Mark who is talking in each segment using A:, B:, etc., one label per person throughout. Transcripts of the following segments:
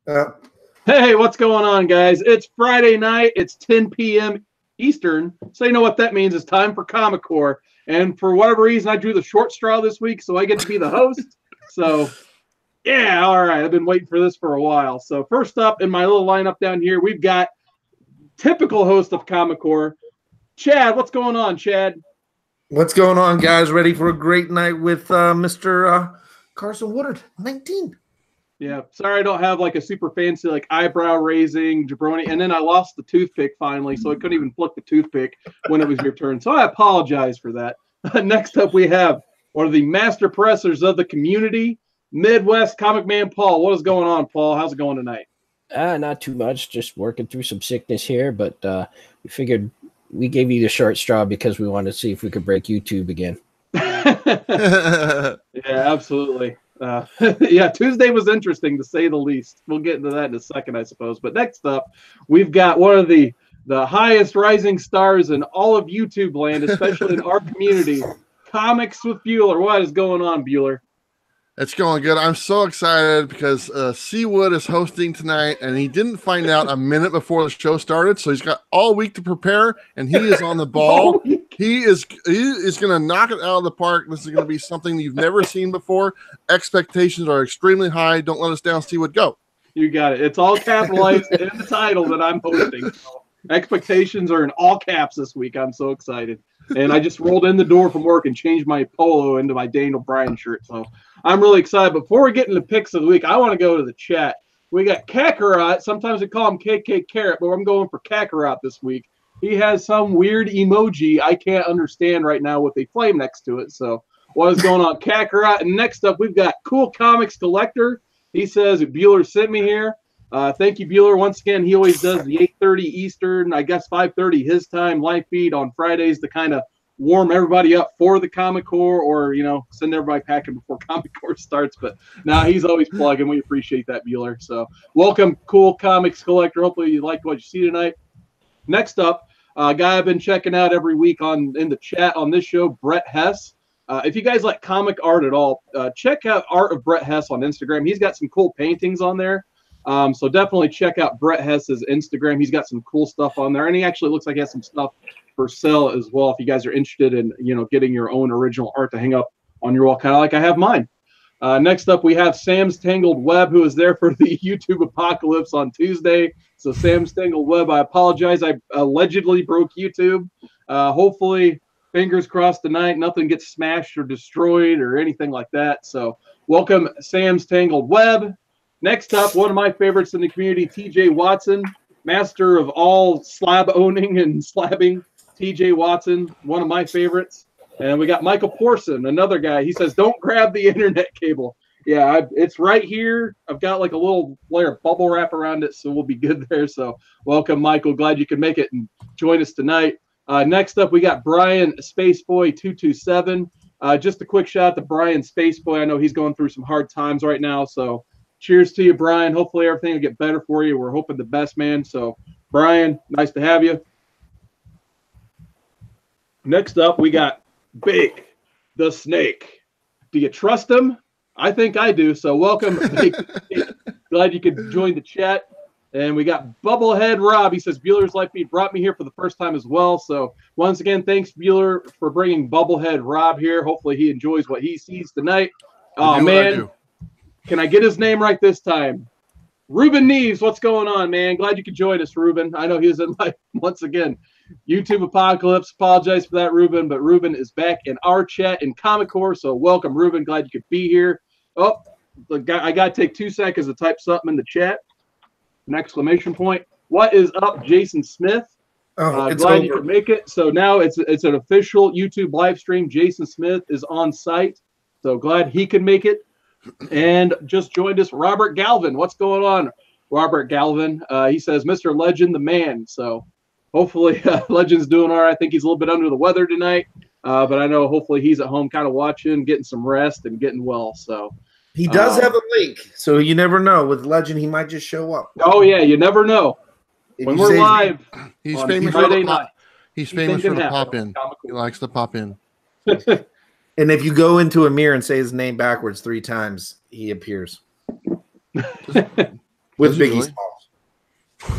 A: Hey, what's going on, guys? It's Friday night. It's 10 p.m. Eastern. So you know what that means. It's time for Comic Core. And for whatever reason, I drew the short straw this week, so I get to be the host. So, yeah, all right. I've been waiting for this for a while. So first up in my little lineup down here, we've got typical host of Comic Core, Chad. What's going on, Chad?
B: What's going on, guys? Ready for a great night with Mr. Carson Woodard, 19.
A: Yeah, sorry I don't have like a super fancy like eyebrow raising jabroni, and then I lost the toothpick finally, so I couldn't even flick the toothpick when it was your turn. So I apologize for that. Next up, we have one of the master pressers of the community, Midwest Comic Man Paul. What is going on, Paul? How's it going tonight?
C: Not too much, just working through some sickness here, but we figured we gave you the short straw because we wanted to see if we could break YouTube again.
A: Yeah, absolutely. Yeah, Tuesday was interesting to say the least. We'll get into that in a second, I suppose. But next up, we've got one of the highest rising stars in all of YouTube land, especially in our community, Comics with Bueller. What is going on, Bueller?
D: It's going good. I'm so excited because CWOOD is hosting tonight, and he didn't find out a minute before the show started, so he's got all week to prepare, and he is on the ball. He is going to knock it out of the park. This is going to be something you've never seen before. Expectations are extremely high. Don't let us down. CWOOD, go.
A: You got it. It's all capitalized in the title that I'm hosting. So expectations are in all caps this week. I'm so excited. And I just rolled in the door from work and changed my polo into my Daniel Bryan shirt. So I'm really excited. Before we get into picks of the week, I want to go to the chat. We got Kakarot. Sometimes we call him KK Carrot, but I'm going for Kakarot this week. He has some weird emoji I can't understand right now with a flame next to it. So what is going on, Kakarot? And next up, we've got Cool Comics Collector. He says Bueller sent me here. Thank you, Bueller. Once again, he always does the 8:30 Eastern, I guess 5:30 his time live feed on Fridays to kind of warm everybody up for the Comic Core, or send everybody packing before Comic Core starts. But now he's always plugging. We appreciate that, Bueller. So welcome, Cool Comics Collector. Hopefully you liked what you see tonight. Next up, a guy I've been checking out every week in the chat on this show, Brett Hess. If you guys like comic art at all, check out Art of Brett Hess on Instagram. He's got some cool paintings on there. So definitely check out Brett Hess's Instagram. He's got some cool stuff on there, and he actually looks like he has some stuff for sale as well. If you guys are interested in getting your own original art to hang up on your wall, kind of like I have mine. Next up, we have Sam's Tangled Web, who is there for the YouTube apocalypse on Tuesday. So Sam's Tangled Web, I apologize. I allegedly broke YouTube. Hopefully, fingers crossed tonight, nothing gets smashed or destroyed or anything like that. So welcome, Sam's Tangled Web. Next up, one of my favorites in the community, TJ Watson, master of all slab owning and slabbing. TJ Watson, one of my favorites. And we got Michael Porson, another guy. He says, don't grab the internet cable. Yeah, it's right here. I've got like a little layer of bubble wrap around it, so we'll be good there. So welcome, Michael. Glad you could make it and join us tonight. Next up, we got Brian Spaceboy227. Just a quick shout out to Brian Spaceboy. I know he's going through some hard times right now, so cheers to you, Brian. Hopefully everything will get better for you. We're hoping the best, man. So, Brian, nice to have you. Next up, we got Big the Snake. Do you trust him? I think I do. So, welcome, Big the Snake. Glad you could join the chat. And we got Bubblehead Rob. He says, Bueller's Life Feed brought me here for the first time as well. So, once again, thanks, Bueller, for bringing Bubblehead Rob here. Hopefully he enjoys what he sees tonight. Oh, man. Can I get his name right this time? Ruben Neves, what's going on, man? Glad you could join us, Ruben. I know he was in my, once again, YouTube apocalypse. Apologize for that, Ruben, but Ruben is back in our chat in Comic Core, so welcome, Ruben. Glad you could be here. Oh, I got to take 2 seconds to type something in the chat. An exclamation point. What is up, Jason Smith? Glad you could make it. So now it's an official YouTube live stream. Jason Smith is on site, so glad he could make it. And just joined us, Robert Galvin. What's going on, Robert Galvin? He says, Mr. Legend, the man. So hopefully Legend's doing all right. I think he's a little bit under the weather tonight. But I know hopefully he's at home kind of watching, getting some rest and getting well. So
B: he does have a link. So you never know. With Legend, he might just show up.
A: Oh, yeah. You never know. When we're live,
D: he's famous for the pop. He's famous for the pop in. He likes to pop in.
B: And if you go into a mirror and say his name backwards 3 times, he appears.
A: We
B: with
D: Does he
B: Biggie
D: really?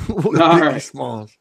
B: Smalls.
D: With
A: All
D: Biggie
A: right.
D: Smalls.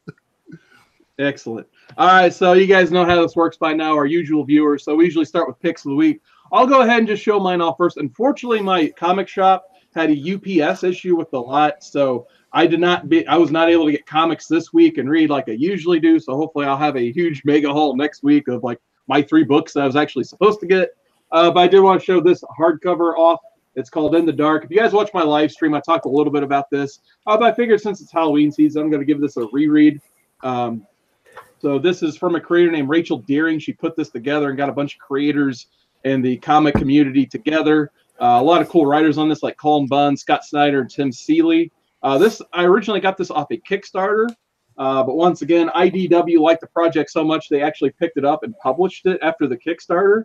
A: Excellent. All right, so you guys know how this works by now, our usual viewers. So we usually start with picks of the week. I'll go ahead and just show mine off first. Unfortunately, my comic shop had a UPS issue with the lot, so I was not able to get comics this week and read like I usually do. So hopefully I'll have a huge mega haul next week of like my 3 books that I was actually supposed to get. But I did want to show this hardcover off. It's called In the Dark. If you guys watch my live stream, I talked a little bit about this. But I figured since it's Halloween season, I'm going to give this a reread. So this is from a creator named Rachel Deering. She put this together and got a bunch of creators in the comic community together. A lot of cool writers on this, like Colin Bunn, Scott Snyder, and Tim Seeley. I originally got this off a Kickstarter, but once again, IDW liked the project so much they actually picked it up and published it after the Kickstarter.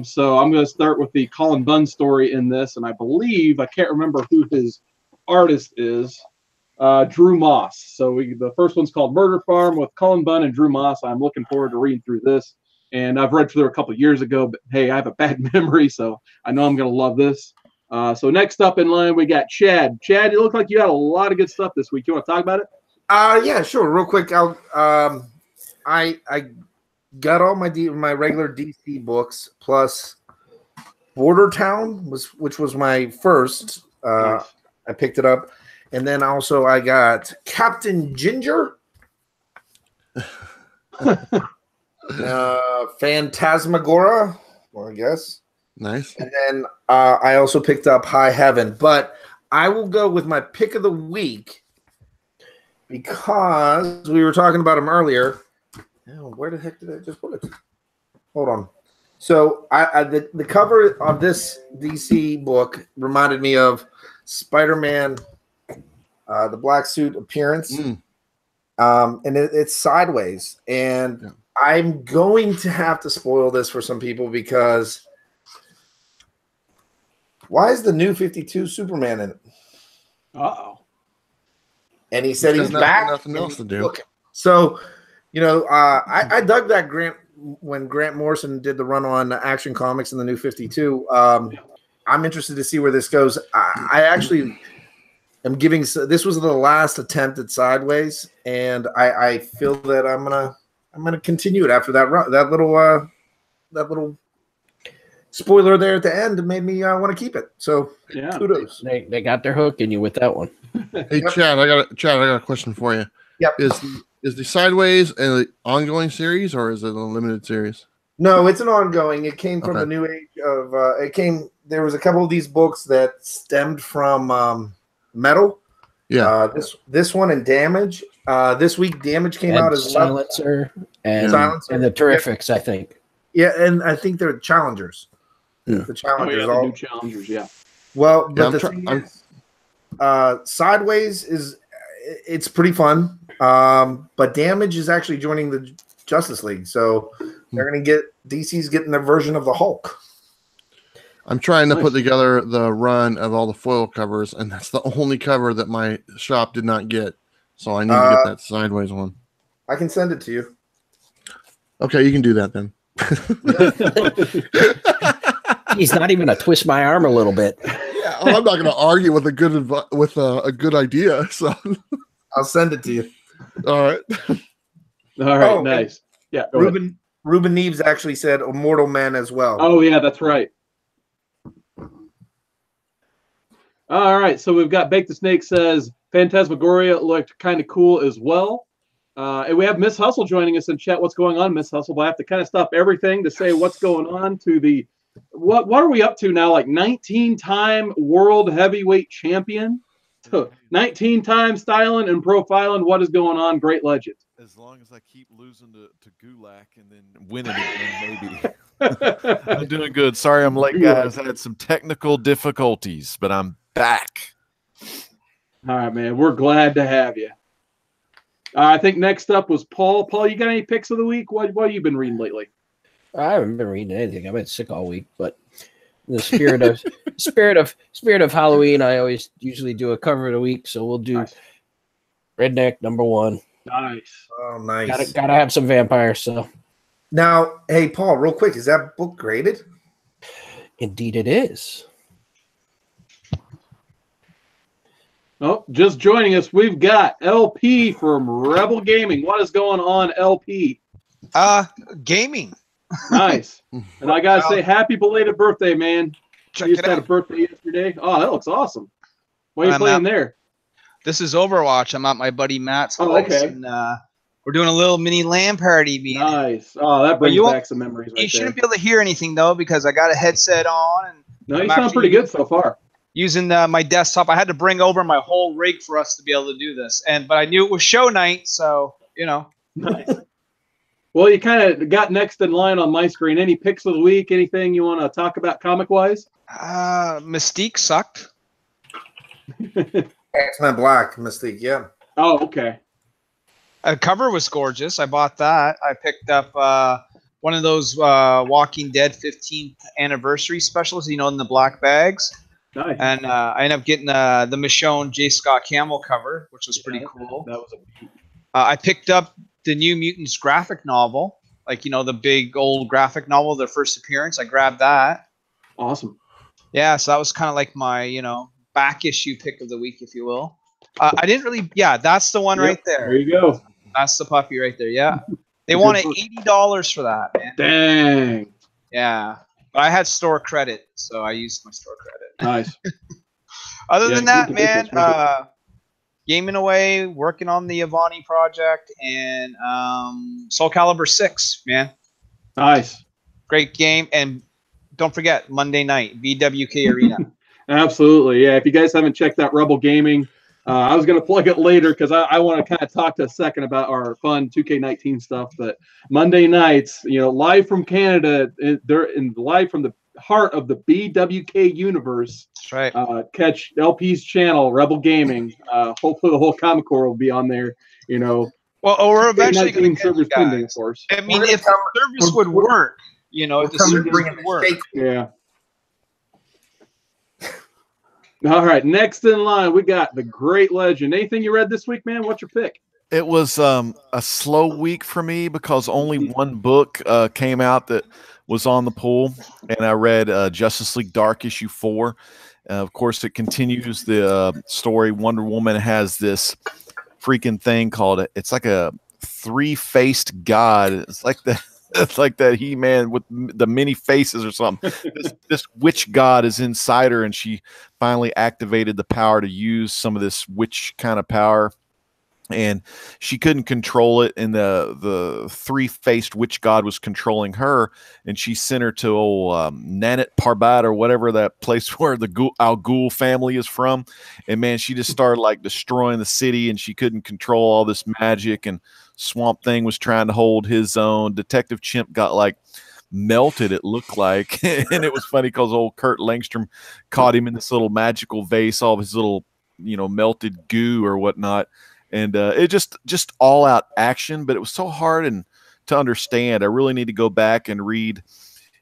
A: So I'm going to start with the Colin Bunn story in this, and I can't remember who his artist is. Drew Moss. So the first one's called Murder Farm with Colin Bunn and Drew Moss. I'm looking forward to reading through this. And I've read through it a couple of years ago, but hey, I have a bad memory, so I know I'm going to love this. So next up in line, we got Chad. Chad, it looked like you had a lot of good stuff this week. You want to talk about it?
B: Yeah, sure. Real quick, I got all my regular DC books plus Border Town which was my first.
A: Nice.
B: I picked it up. And then also I got Captain Ginger, Phantasmagora, I guess.
D: Nice.
B: And then I also picked up High Heaven. But I will go with my pick of the week because we were talking about him earlier. Oh, where the heck did I just put it? Hold on. So the cover of this DC book reminded me of Spider-Man. The black suit appearance, and it's sideways. And I'm going to have to spoil this for some people because why is the New 52 Superman in it?
A: Uh-oh.
B: And he said he's back.
D: Nothing else to do.
B: Looking. So, I dug that when Grant Morrison did the run on Action Comics in the New 52. I'm interested to see where this goes. I actually. This was the last attempt at Sideways, and I feel that I'm gonna continue it after that run. That little spoiler there at the end made me want to keep it. So
A: yeah,
B: kudos.
C: They got their hook in you with that one.
D: Hey Chad, I got a question for you.
B: Yep.
D: Is the Sideways an ongoing series or is it a limited series?
B: No, it's an ongoing. It came from the new age of there was a couple of these books that stemmed from Metal.
D: Yeah.
B: This one and Damage. This week Damage came out as
C: Silencer and the Terrifics, I think.
B: Yeah, and I think they're Challengers.
C: Yeah.
B: The Challengers,
A: the new Challengers, yeah.
B: Well, but the thing is, Sideways it's pretty fun. But Damage is actually joining the Justice League, so they're going to DC's getting their version of the Hulk.
D: I'm trying to put together the run of all the foil covers, and that's the only cover that my shop did not get. So I need to get that Sideways one.
B: I can send it to you.
D: Okay, you can do that then.
C: He's not even going to twist my arm a little bit.
D: Yeah, well, I'm not going to argue with a good idea. So
B: I'll send it to you.
D: All right.
A: All right, nice. Yeah,
B: Ruben Neves actually said Immortal Men as well.
A: Oh yeah, that's right. All right, so we've got Bake the Snake says Phantasmagoria looked kind of cool as well. And we have Miss Hustle joining us in chat. What's going on, Miss Hustle? But I have to kind of stop everything to say what's going on to the what are we up to now? Like 19-time world heavyweight champion, 19-time styling and profiling. What is going on? Great legend.
E: As long as I keep losing to Gulak and then winning again, maybe. I'm doing good. Sorry I'm late, guys. I had some technical difficulties, but I'm back.
A: All right, man. We're glad to have you. I think next up was Paul. Paul, you got any picks of the week? What have you been reading lately?
C: I haven't been reading anything. I've been sick all week, but in the spirit of Halloween, I always usually do a cover of the week. So we'll do Redneck #1.
A: Nice.
B: Oh, nice.
C: Gotta have some vampires. So
B: now, hey Paul, real quick, is that book graded?
C: Indeed, it is.
A: Oh, just joining us, we've got LP from Rebel Gaming. What is going on, LP?
F: Gaming.
A: Nice. And I gotta say, happy belated birthday, man.
F: Check
A: You just
F: it
A: had a
F: out.
A: birthday yesterday. Oh, that looks awesome. What are you
F: I'm
A: playing
F: out.
A: there?
F: This is Overwatch. I'm at my buddy Matt's
A: Oh,
F: place,
A: okay.
F: and we're doing a little mini LAN party.
A: Nice. Oh, that brings
F: you won't-
A: back some memories
F: You
A: right
F: shouldn't
A: there.
F: be able to hear anything though because I got a headset on, and
A: No, you
F: I'm
A: sound
F: actually
A: pretty good so far.
F: using my desktop. I had to bring over my whole rig for us to be able to do this, but I knew it was show night, so you know.
A: Nice. Well, you kind of got next in line on my screen. Any picks of the week? Anything you want to talk about comic-wise?
F: Mystique sucked.
B: X-Men Black Mystique, yeah.
A: Oh, okay.
F: The cover was gorgeous. I bought that. I picked up one of those Walking Dead 15th anniversary specials, you know, in the black bags.
A: Nice.
F: And I ended up getting the Michonne J. Scott Campbell cover, which was pretty cool.
A: That was
F: I picked up the New Mutants graphic novel, like, you know, the big old graphic novel, their first appearance. I grabbed that.
A: awesome.
F: Yeah, so that was kind of like my, you know, back issue pick of the week, if you will. I didn't really, yeah, that's the one
A: Yep,
F: right there.
A: There you go.
F: That's the puppy right there. Yeah, they
A: Good
F: wanted
A: book.
F: $80 for that, man.
A: Dang.
F: Yeah, but I had store credit, so I used my store credit.
A: Nice.
F: Other
A: Yeah,
F: than that,
A: good
F: man,
A: business,
F: gaming away, working on the Avani project, and Soul Calibur 6, man.
A: Nice.
F: Great game, and don't forget Monday night BWK Arena.
A: Absolutely. Yeah. If you guys haven't checked out Rebel Gaming, I was going to plug it later because I want to kind of talk to a second about our fun 2K19 stuff. But Monday nights, you know, live from Canada, they're live from the heart of the BWK universe.
F: That's right.
A: Catch LP's channel, Rebel Gaming. Hopefully, the whole Comic Core will be on there. You know,
F: Well, we're eventually going
A: 2K19
F: to
A: servers
F: get
A: pending,
F: you
A: of
F: guys.
A: course.
F: I mean,
B: We're gonna
F: if the service would work, you know, if the service would work.
A: Yeah. All right, next in line, we got the Great Legend. Anything you read this week, man? What's your pick?
E: It was a slow week for me because only one book came out that was on the pool, and I read Justice League Dark issue 4. Of course, it continues the story. Wonder Woman has this freaking thing called it's like a three-faced god. It's like the it's like that He-Man with the many faces or something. This witch god is inside her, and she finally activated the power to use some of this witch kind of power. And she couldn't control it, and the three-faced witch god was controlling her, and she sent her to Nanit Parbat or whatever that place where the Al Ghul family is from. And man, she just started like destroying the city, and she couldn't control all this magic, and Swamp Thing was trying to hold his own. Detective Chimp got like melted, it looked like. And it was funny because old Kurt Langstrom caught him in this little magical vase, all of his little, you know, melted goo or whatnot. And it just all out action, but it was so hard and to understand. I really need to go back and read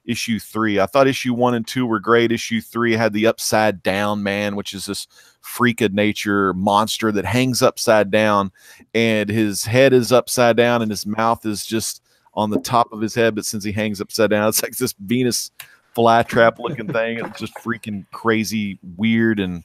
E: issue 3. I thought issue 1 and 2 were great. Issue 3 had the Upside Down Man, which is this freak of nature monster that hangs upside down, and his head is upside down and his mouth is just on the top of his head. But since he hangs upside down, it's like this Venus flytrap looking thing. It's just freaking crazy, weird, and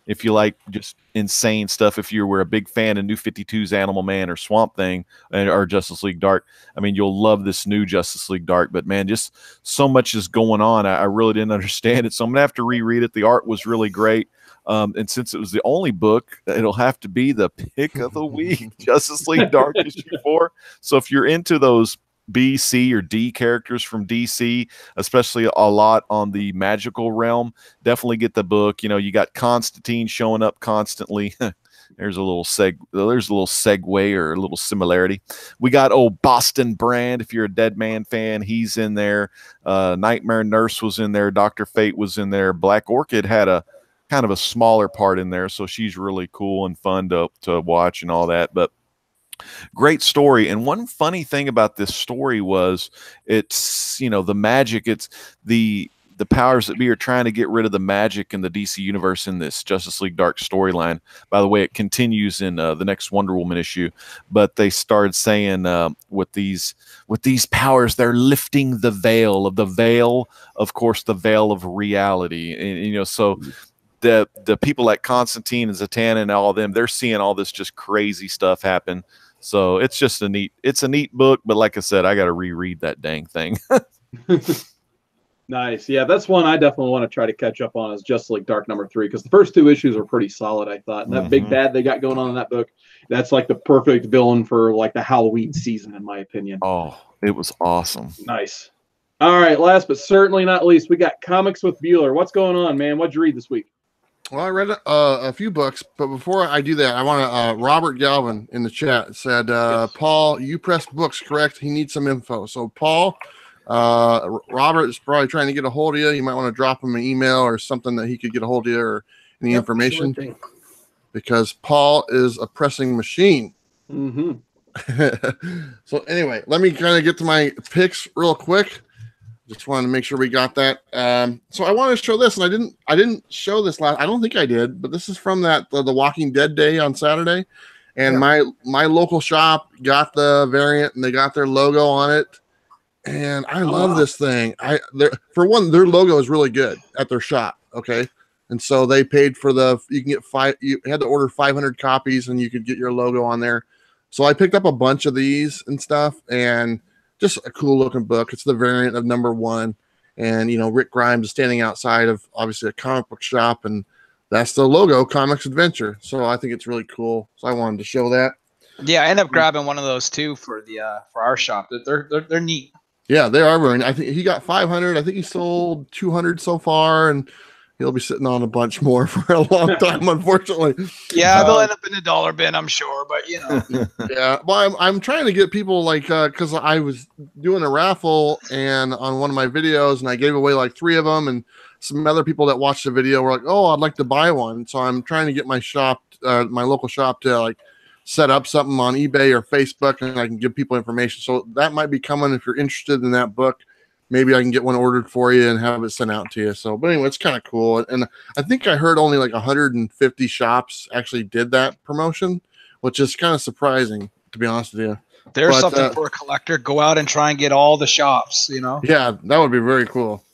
E: if you like just insane stuff, if you were a big fan of New 52's Animal Man or Swamp Thing or Justice League Dark, I mean, you'll love this new Justice League Dark. But man, just so much is going on. I really didn't understand it, so I'm gonna have to reread it. The art was really great, and since it was the only book, it'll have to be the pick of the week. Justice League Dark issue 4. So if you're into those B, C, or D characters from DC, especially a lot on the magical realm, definitely get the book. You know, you got Constantine showing up constantly. There's a little segue or a little similarity. We got old Boston Brand. If you're a Dead Man fan, he's in there. Nightmare Nurse was in there. Dr. Fate was in there. Black Orchid had a kind of a smaller part in there, so she's really cool and fun to watch and all that. But great story. And one funny thing about this story was it's, you know, the magic, it's the powers that be are trying to get rid of the magic in the DC universe in this Justice League Dark storyline. By the way, it continues in the next Wonder Woman issue, but they started saying with these powers, they're lifting the veil, of course, the veil of reality. And, you know, so the people like Constantine and Zatanna and all of them, they're seeing all this just crazy stuff happen. So it's just a neat book. But like I said, I got to reread that dang thing.
A: Nice. Yeah, that's one I definitely want to try to catch up on, is Justice League Dark #3, because the first 2 issues are pretty solid, I thought. And that big bad they got going on in that book, that's like the perfect villain for like the Halloween season, in my opinion.
E: Oh, it was awesome.
A: Nice. All right, last but certainly not least, we got Comics with Bueller. What's going on, man? What'd you read this week?
D: Well, I read a few books, but before I do that, I want to, Robert Galvin in the chat said, Paul, you pressed books, correct? He needs some info. So, Paul, Robert is probably trying to get a hold of you. You might want to drop him an email or something that he could get a hold of you, or any information, because Paul is a pressing machine. So anyway, let me kind of get to my picks real quick. Just wanted to make sure we got that. So I want to show this, and I didn't show this last. I don't think I did, but this is from the Walking Dead day on Saturday, and my local shop got the variant, and they got their logo on it. And I love this thing. For one, their logo is really good at their shop. Okay. And so they paid for you can get you had to order 500 copies and you could get your logo on there. So I picked up a bunch of these and stuff, and just a cool looking book. It's the variant of #1. And, Rick Grimes is standing outside of obviously a comic book shop, and that's the logo, Comics Adventure. So I think it's really cool. So I wanted to show that.
F: Yeah. I ended up grabbing one of those too for our shop. They're neat.
D: Yeah, they are very. I think he got 500. I think he sold 200 so far, and he'll be sitting on a bunch more for a long time, unfortunately.
F: Yeah, they'll end up in the dollar bin, I'm sure. But
D: Yeah. Well, I'm trying to get people because I was doing a raffle and on one of my videos, and I gave away like 3 of them, and some other people that watched the video were like, "Oh, I'd like to buy one." So I'm trying to get my shop, my local shop, to set up something on eBay or Facebook, and I can give people information. So that might be coming if you're interested in that book. Maybe I can get one ordered for you and have it sent out to you. So, but anyway, it's kind of cool. And I think I heard only like 150 shops actually did that promotion, which is kind of surprising, to be honest with you.
F: There's something for a collector. Go out and try and get all the shops,
D: Yeah, that would be very cool.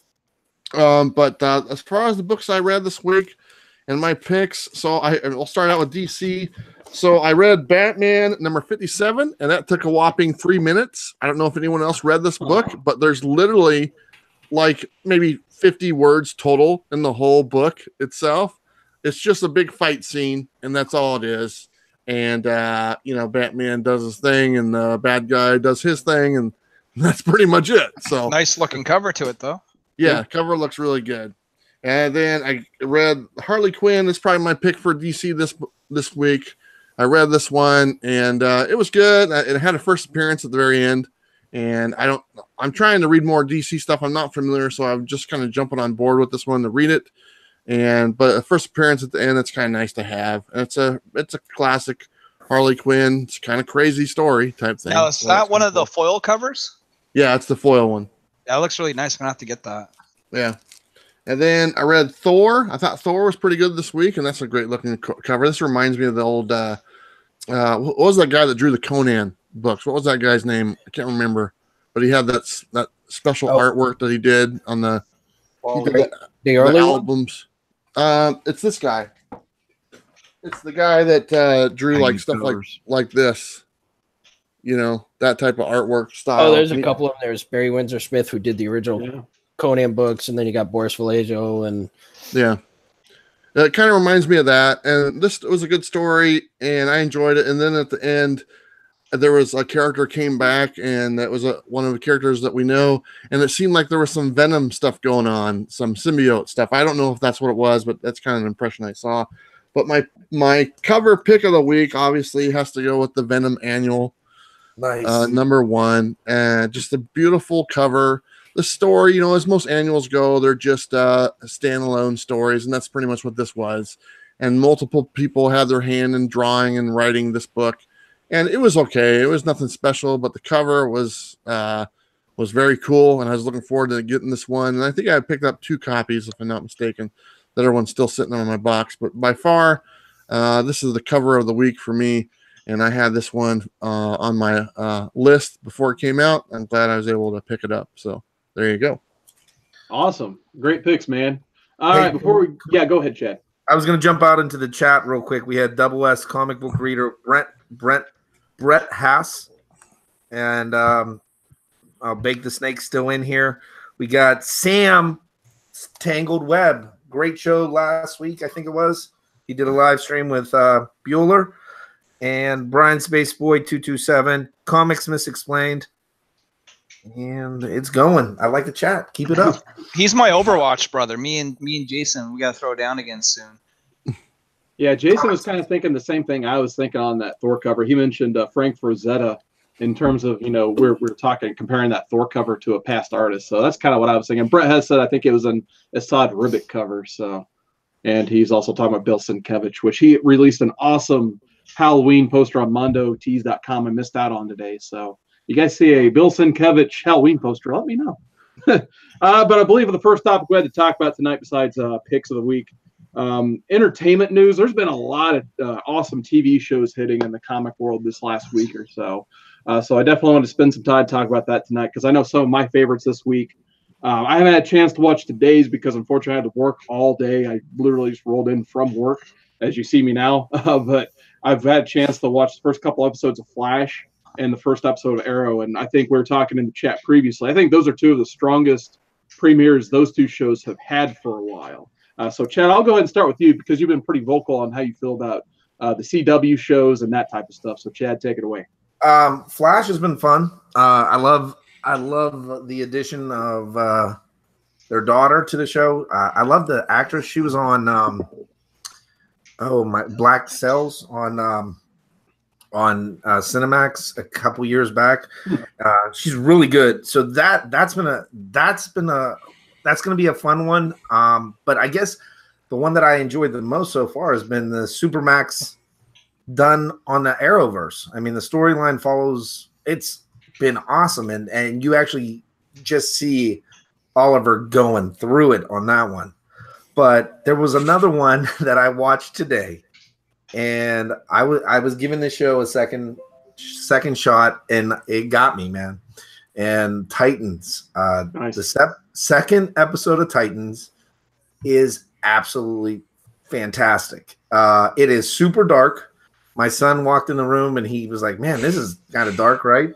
D: But as far as the books I read this week and my picks, so I'll start out with DC. So I read Batman #57, and that took a whopping 3 minutes. I don't know if anyone else read this book, but there's literally like maybe 50 words total in the whole book itself. It's just a big fight scene, and that's all it is. And, Batman does his thing, and the bad guy does his thing, and that's pretty much it. So
F: nice looking cover to it, though.
D: Yeah, cover looks really good. And then I read Harley Quinn. That's probably my pick for DC this week. I read this one, and it was good. It had a first appearance at the very end, and I'm trying to read more DC stuff. I'm not familiar, so I'm just kind of jumping on board with this one to read it. But a first appearance at the end, that's kind of nice to have. And it's a classic Harley Quinn. It's kind of crazy story type thing.
F: Now, is that one of the foil covers?
D: Yeah, it's the foil one.
F: That looks really nice. I'm gonna have to get that.
D: Yeah. And then I read Thor. I thought Thor was pretty good this week, and that's a great looking cover. This reminds me of the old, what was that guy that drew the Conan books? What was that guy's name? I can't remember, but he had that special artwork that he did on the
C: early
D: albums. It's this guy. It's the guy that drew like stuff like this. That type of artwork style.
C: Oh, there's a couple of them. There's Barry Windsor Smith, who did the original Conan books, and then you got Boris Vallejo, and
D: it kind of reminds me of that. And this was a good story, and I enjoyed it. And then at the end, there was a character came back, and that was one of the characters that we know. And it seemed like there was some Venom stuff going on, some symbiote stuff. I don't know if that's what it was, but that's kind of an impression I saw. But my cover pick of the week obviously has to go with the Venom Annual,
B: Nice.
D: #1, and just a beautiful cover. The story, as most annuals go, they're just standalone stories, and that's pretty much what this was. And multiple people had their hand in drawing and writing this book, and it was okay. It was nothing special, but the cover was very cool, and I was looking forward to getting this one. And I think I picked up 2 copies, if I'm not mistaken. The other one's still sitting on my box, but by far, this is the cover of the week for me. And I had this one on my list before it came out. I'm glad I was able to pick it up. So there you go.
A: Awesome. Great picks, man. All right. Go ahead, Chad.
B: I was going to jump out into the chat real quick. We had Double S comic book reader Brett Haas, and Bake the Snake still in here. We got Sam Tangled Web. Great show last week, I think it was. He did a live stream with Bueller and Brian Spaceboy 227. Comics Misexplained. And it's going. I like the chat. Keep it up.
F: He's my Overwatch brother. Me and Jason, we got to throw down again soon.
A: Yeah, Jason was kind of thinking the same thing I was thinking on that Thor cover. He mentioned Frank Frazetta in terms of, we're talking, comparing that Thor cover to a past artist. So that's kind of what I was thinking. Brett has said, I think it was an Assad Ribic cover. So, and he's also talking about Bill Sienkiewicz, which he released an awesome Halloween poster on MondoTees.com. I missed out on today. So you guys see a Bill Sienkiewicz Halloween poster, let me know. But I believe the first topic we had to talk about tonight, besides picks of the week, entertainment news. There's been a lot of awesome TV shows hitting in the comic world this last week or so. So I definitely want to spend some time talking about that tonight, because I know some of my favorites this week. I haven't had a chance to watch today's because unfortunately I had to work all day. I literally just rolled in from work, as you see me now. But I've had a chance to watch the first couple episodes of Flash and the first episode of Arrow. And I think we were talking in the chat previously. I think those are two of the strongest premieres those two shows have had for a while. So, Chad, I'll go ahead and start with you because you've been pretty vocal on how you feel about the CW shows and that type of stuff. So, Chad, take it away.
B: Flash has been fun. I love the addition of their daughter to the show. I love the actress. She was on Black Cells on Cinemax a couple years back. She's really good. So that's going to be a fun one. But I guess the one that I enjoyed the most so far has been the Supermax done on the Arrowverse. I mean, the storyline follows. It's been awesome, and you actually just see Oliver going through it on that one. But there was another one that I watched today, and I was giving the show a second shot, and it got me, man. And Titans, nice. The second episode of Titans is absolutely fantastic. It is super dark. My son walked in the room and he was like, "Man, this is kind of dark, right?"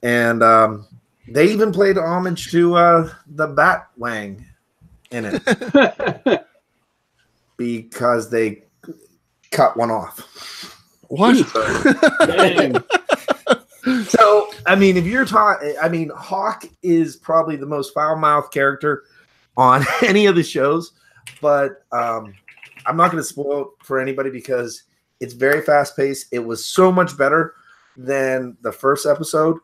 B: And they even played homage to the Batwang in it because they cut one off.
D: What?
B: So, I mean, if you're talking, I mean, Hawk is probably the most foul-mouthed character on any of the shows, but I'm not going to spoil it for anybody because it's very fast-paced. It was so much better than the first episode.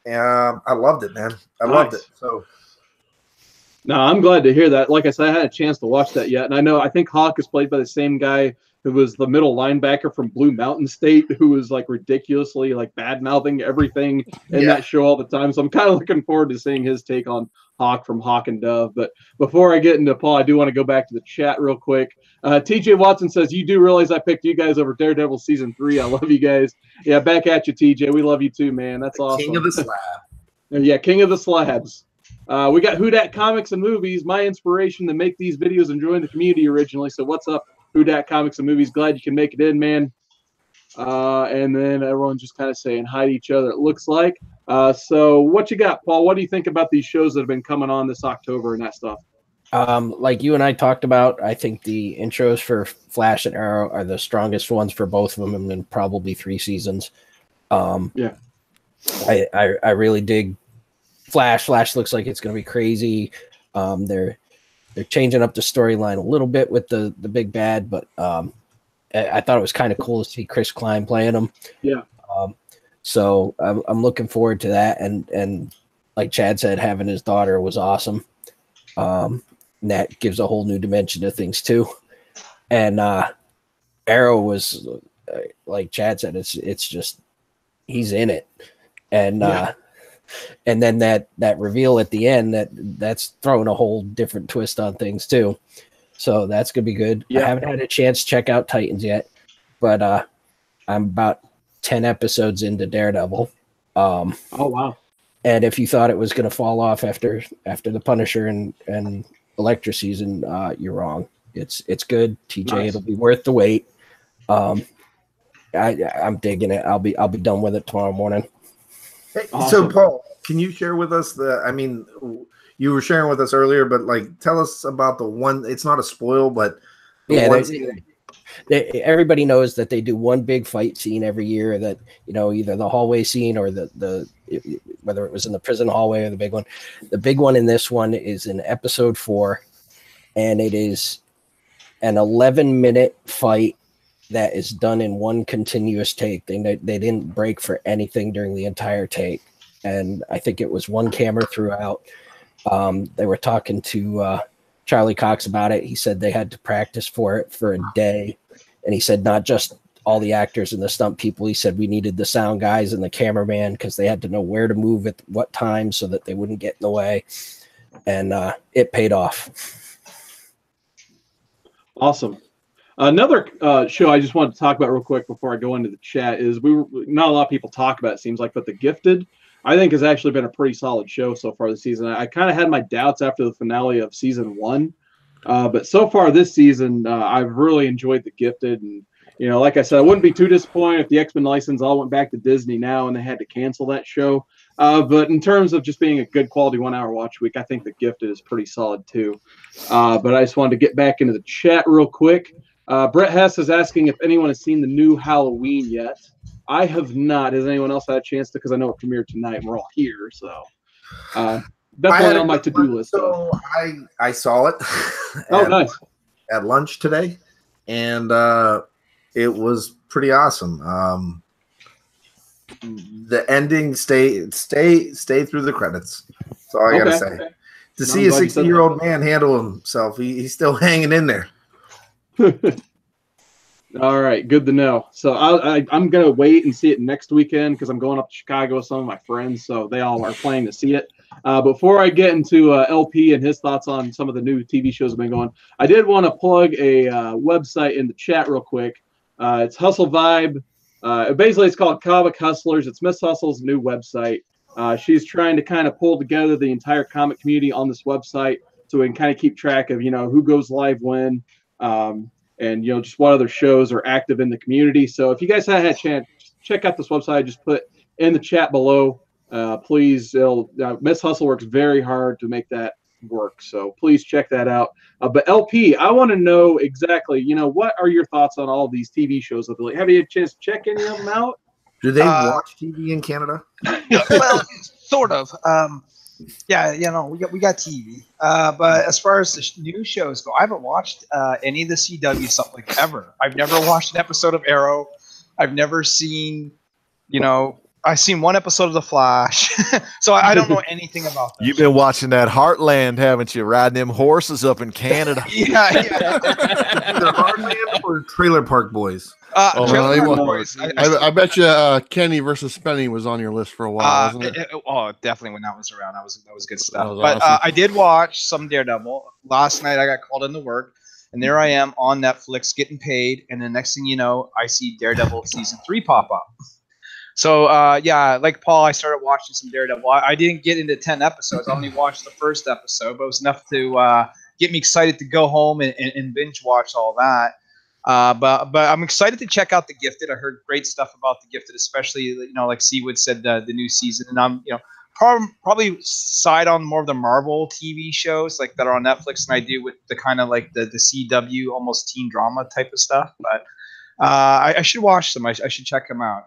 B: I loved it, man. I loved it. So,
A: no, I'm glad to hear that. Like I said, I hadn't a chance to watch that yet, and I think Hawk is played by the same guy who was the middle linebacker from Blue Mountain State, who was like ridiculously like bad-mouthing everything in that show all the time. So I'm kind of looking forward to seeing his take on Hawk from Hawk and Dove. But before I get into Paul, I do want to go back to the chat real quick. TJ Watson says, "You do realize I picked you guys over Daredevil season 3. I love you guys." Yeah, back at you, TJ. We love you too, man. That's awesome.
B: King of the slab.
A: Yeah, King of the Slabs. We got Who Dat Comics and Movies, my inspiration to make these videos and join the community originally. So what's up, Who Dat Comics and Movies? Glad you can make it in, man. And then everyone's just kind of saying hi to each other, it looks like. So what you got, Paul? What do you think about these shows that have been coming on this October and that stuff?
C: Like you and I talked about, I think the intros for Flash and Arrow are the strongest ones for both of them in probably 3 seasons.
A: Yeah.
C: I really dig Flash. Flash looks like it's going to be crazy. They're changing up the storyline a little bit with the big bad, but I thought it was kind of cool to see Chris Klein playing him.
A: Yeah.
C: So I'm looking forward to that. And like Chad said, having his daughter was awesome. And that gives a whole new dimension to things too. And Arrow was like Chad said, it's just he's in it. And and then that reveal at the end that's throwing a whole different twist on things too. So that's gonna be good. Yeah. I haven't had a chance to check out Titans yet, but I'm about 10 episodes into Daredevil.
A: Oh wow.
C: And if you thought it was gonna fall off after the Punisher and Elektra season, you're wrong. It's good, TJ.
A: Nice.
C: It'll be worth the wait. I'm digging it. I'll be done with it tomorrow morning.
B: Hey,
A: Awesome.
B: So, Paul, can you share with us you were sharing with us earlier, but like, tell us about the one. It's not a spoil, but
C: everybody knows that they do one big fight scene every year. That either the hallway scene or the whether it was in the prison hallway or the big one. The big one in this one is in episode 4, and it is an 11-minute fight that is done in one continuous take. They didn't break for anything during the entire take, and I think it was one camera throughout. They were talking to Charlie Cox about it. He said they had to practice for it for a day, and he said not just all the actors and the stunt people. He said we needed the sound guys and the cameraman because they had to know where to move at what time so that they wouldn't get in the way, and it paid off.
A: Awesome. Another show I just wanted to talk about real quick before I go into the chat is not a lot of people talk about it, seems like, but The Gifted, I think, has actually been a pretty solid show so far this season. I kind of had my doubts after the finale of season 1, but so far this season, I've really enjoyed The Gifted. And, like I said, I wouldn't be too disappointed if the X-Men license all went back to Disney now and they had to cancel that show. But in terms of just being a good quality 1-hour watch week, I think The Gifted is pretty solid too. But I just wanted to get back into the chat real quick. Brett Hess is asking if anyone has seen the new Halloween yet. I have not. Has anyone else had a chance to? Because I know it premiered tonight and we're all here. So definitely on my to-do list.
B: So I saw it.
A: Nice.
B: At lunch today, and it was pretty awesome. The ending, stay through the credits. That's all I gotta say.
A: Okay.
B: To see a 60-year-old man handle himself, he's still hanging in there.
A: All right, good to know. So I'm gonna wait and see it next weekend because I'm going up to Chicago with some of my friends, so they all are planning to see it. Before I get into LP and his thoughts on some of the new TV shows that have been going, I did want to plug a website in the chat real quick. It's Hustle Vibe. Basically, it's called Comic Hustlers. It's Miss Hustle's new website. She's trying to kind of pull together the entire comic community on this website so we can kind of keep track of who goes live when. And just what other shows are active in the community. So if you guys haven't had a chance, check out this website. I just put in the chat below. Please, Miss Hustle works very hard to make that work. So please check that out. But LP, I want to know exactly, what are your thoughts on all these TV shows? Have you had a chance to check any of them out?
B: Do they watch TV in Canada?
F: Well, sort of. Yeah, we got TV. But as far as the new shows go, I haven't watched any of the CW stuff like ever. I've never watched an episode of Arrow. I've never seen, I've seen one episode of The Flash. So I don't know anything about that.
E: You've been watching that Heartland, haven't you? Riding them horses up in Canada.
F: Yeah.
B: Either Heartland or Trailer Park Boys.
F: Trailer Park Boys.
D: I bet you Kenny versus Spenny was on your list for a while, wasn't it?
F: Definitely when that was around. That was good stuff.
D: That was
F: but
D: awesome.
F: I did watch some Daredevil. Last night I got called into work, and there I am on Netflix getting paid, and the next thing you know, I see Daredevil season 3 pop up. So like Paul, I started watching some Daredevil. I didn't get into 10 episodes. I only watched the first episode, but it was enough to get me excited to go home and binge watch all that. But I'm excited to check out The Gifted. I heard great stuff about The Gifted, especially like CWOOD said, the new season. And I'm probably side on more of the Marvel TV shows like that are on Netflix than I do with the kind of like the CW almost teen drama type of stuff. But I should watch them. I should check them out.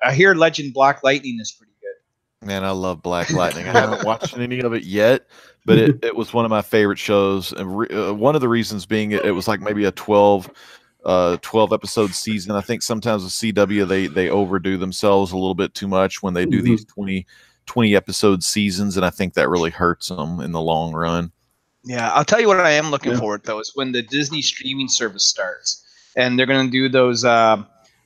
F: I hear Legend Black Lightning is pretty good.
E: Man, I love Black Lightning. I haven't watched any of it yet, but it was one of my favorite shows. And one of the reasons being it was like maybe a 12 episode season. I think sometimes with CW they overdo themselves a little bit too much when they do these 20 episode seasons, and I think that really hurts them in the long run.
F: Yeah, I'll tell you what I am looking forward to, though, is when the Disney streaming service starts, and they're going to do those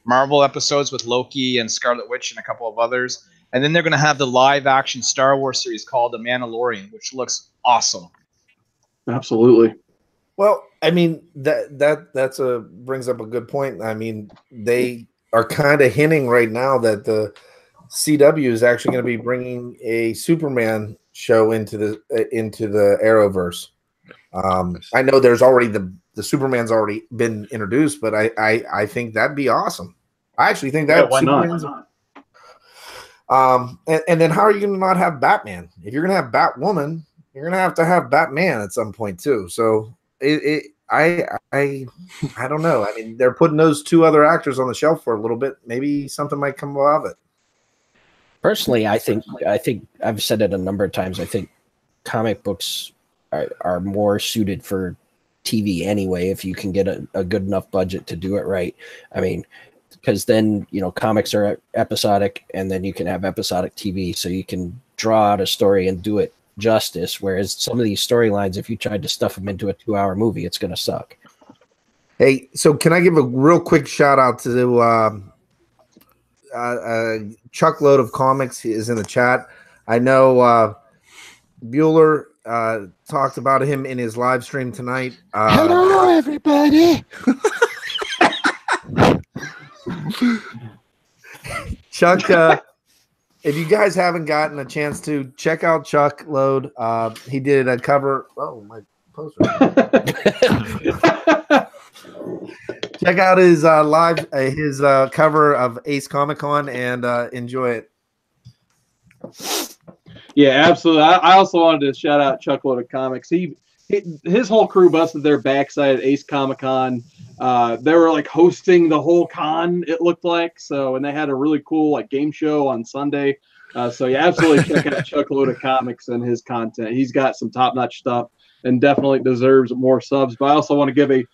F: Marvel episodes with Loki and Scarlet Witch and a couple of others, and then they're going to have the live action Star Wars series called The Mandalorian, which looks awesome.
A: Absolutely.
B: Well, I mean that's brings up a good point. I mean, they are kind of hinting right now that the CW is actually going to be bringing a Superman show into the Arrowverse. I know there's already the Superman's already been introduced, but I think that'd be awesome. I actually think that
A: why
B: Superman's.
A: not?
B: And then how are you going to not have Batman? If you're going to have Batwoman, you're going to have Batman at some point too. So I don't know. I mean, they're putting those two other actors on the shelf for a little bit. Maybe something might come out of it.
C: Personally, I think I've said it a number of times. I think comic books are more suited for TV anyway, if you can get a good enough budget to do it right. I mean, because then, comics are episodic, and then you can have episodic TV, so you can draw out a story and do it justice. Whereas some of these storylines, if you tried to stuff them into a 2-hour movie, it's going to suck.
B: Hey, so can I give a real quick shout out to Chuckload of Comics is in the chat. I know Bueller talked about him in his live stream tonight.
E: Hello, everybody.
B: Chuck, if you guys haven't gotten a chance to check out Chuckload, he did a cover. Oh, my poster. Check out his his cover of Ace Comic Con and enjoy it.
A: Yeah, absolutely. I also wanted to shout out Chuckload of Comics. His whole crew busted their backside at Ace Comic Con. They were like hosting the whole con, it looked like. So, and they had a really cool like game show on Sunday. So yeah, absolutely check out Chuckload of Comics and his content. He's got some top-notch stuff and definitely deserves more subs. But I also want to give a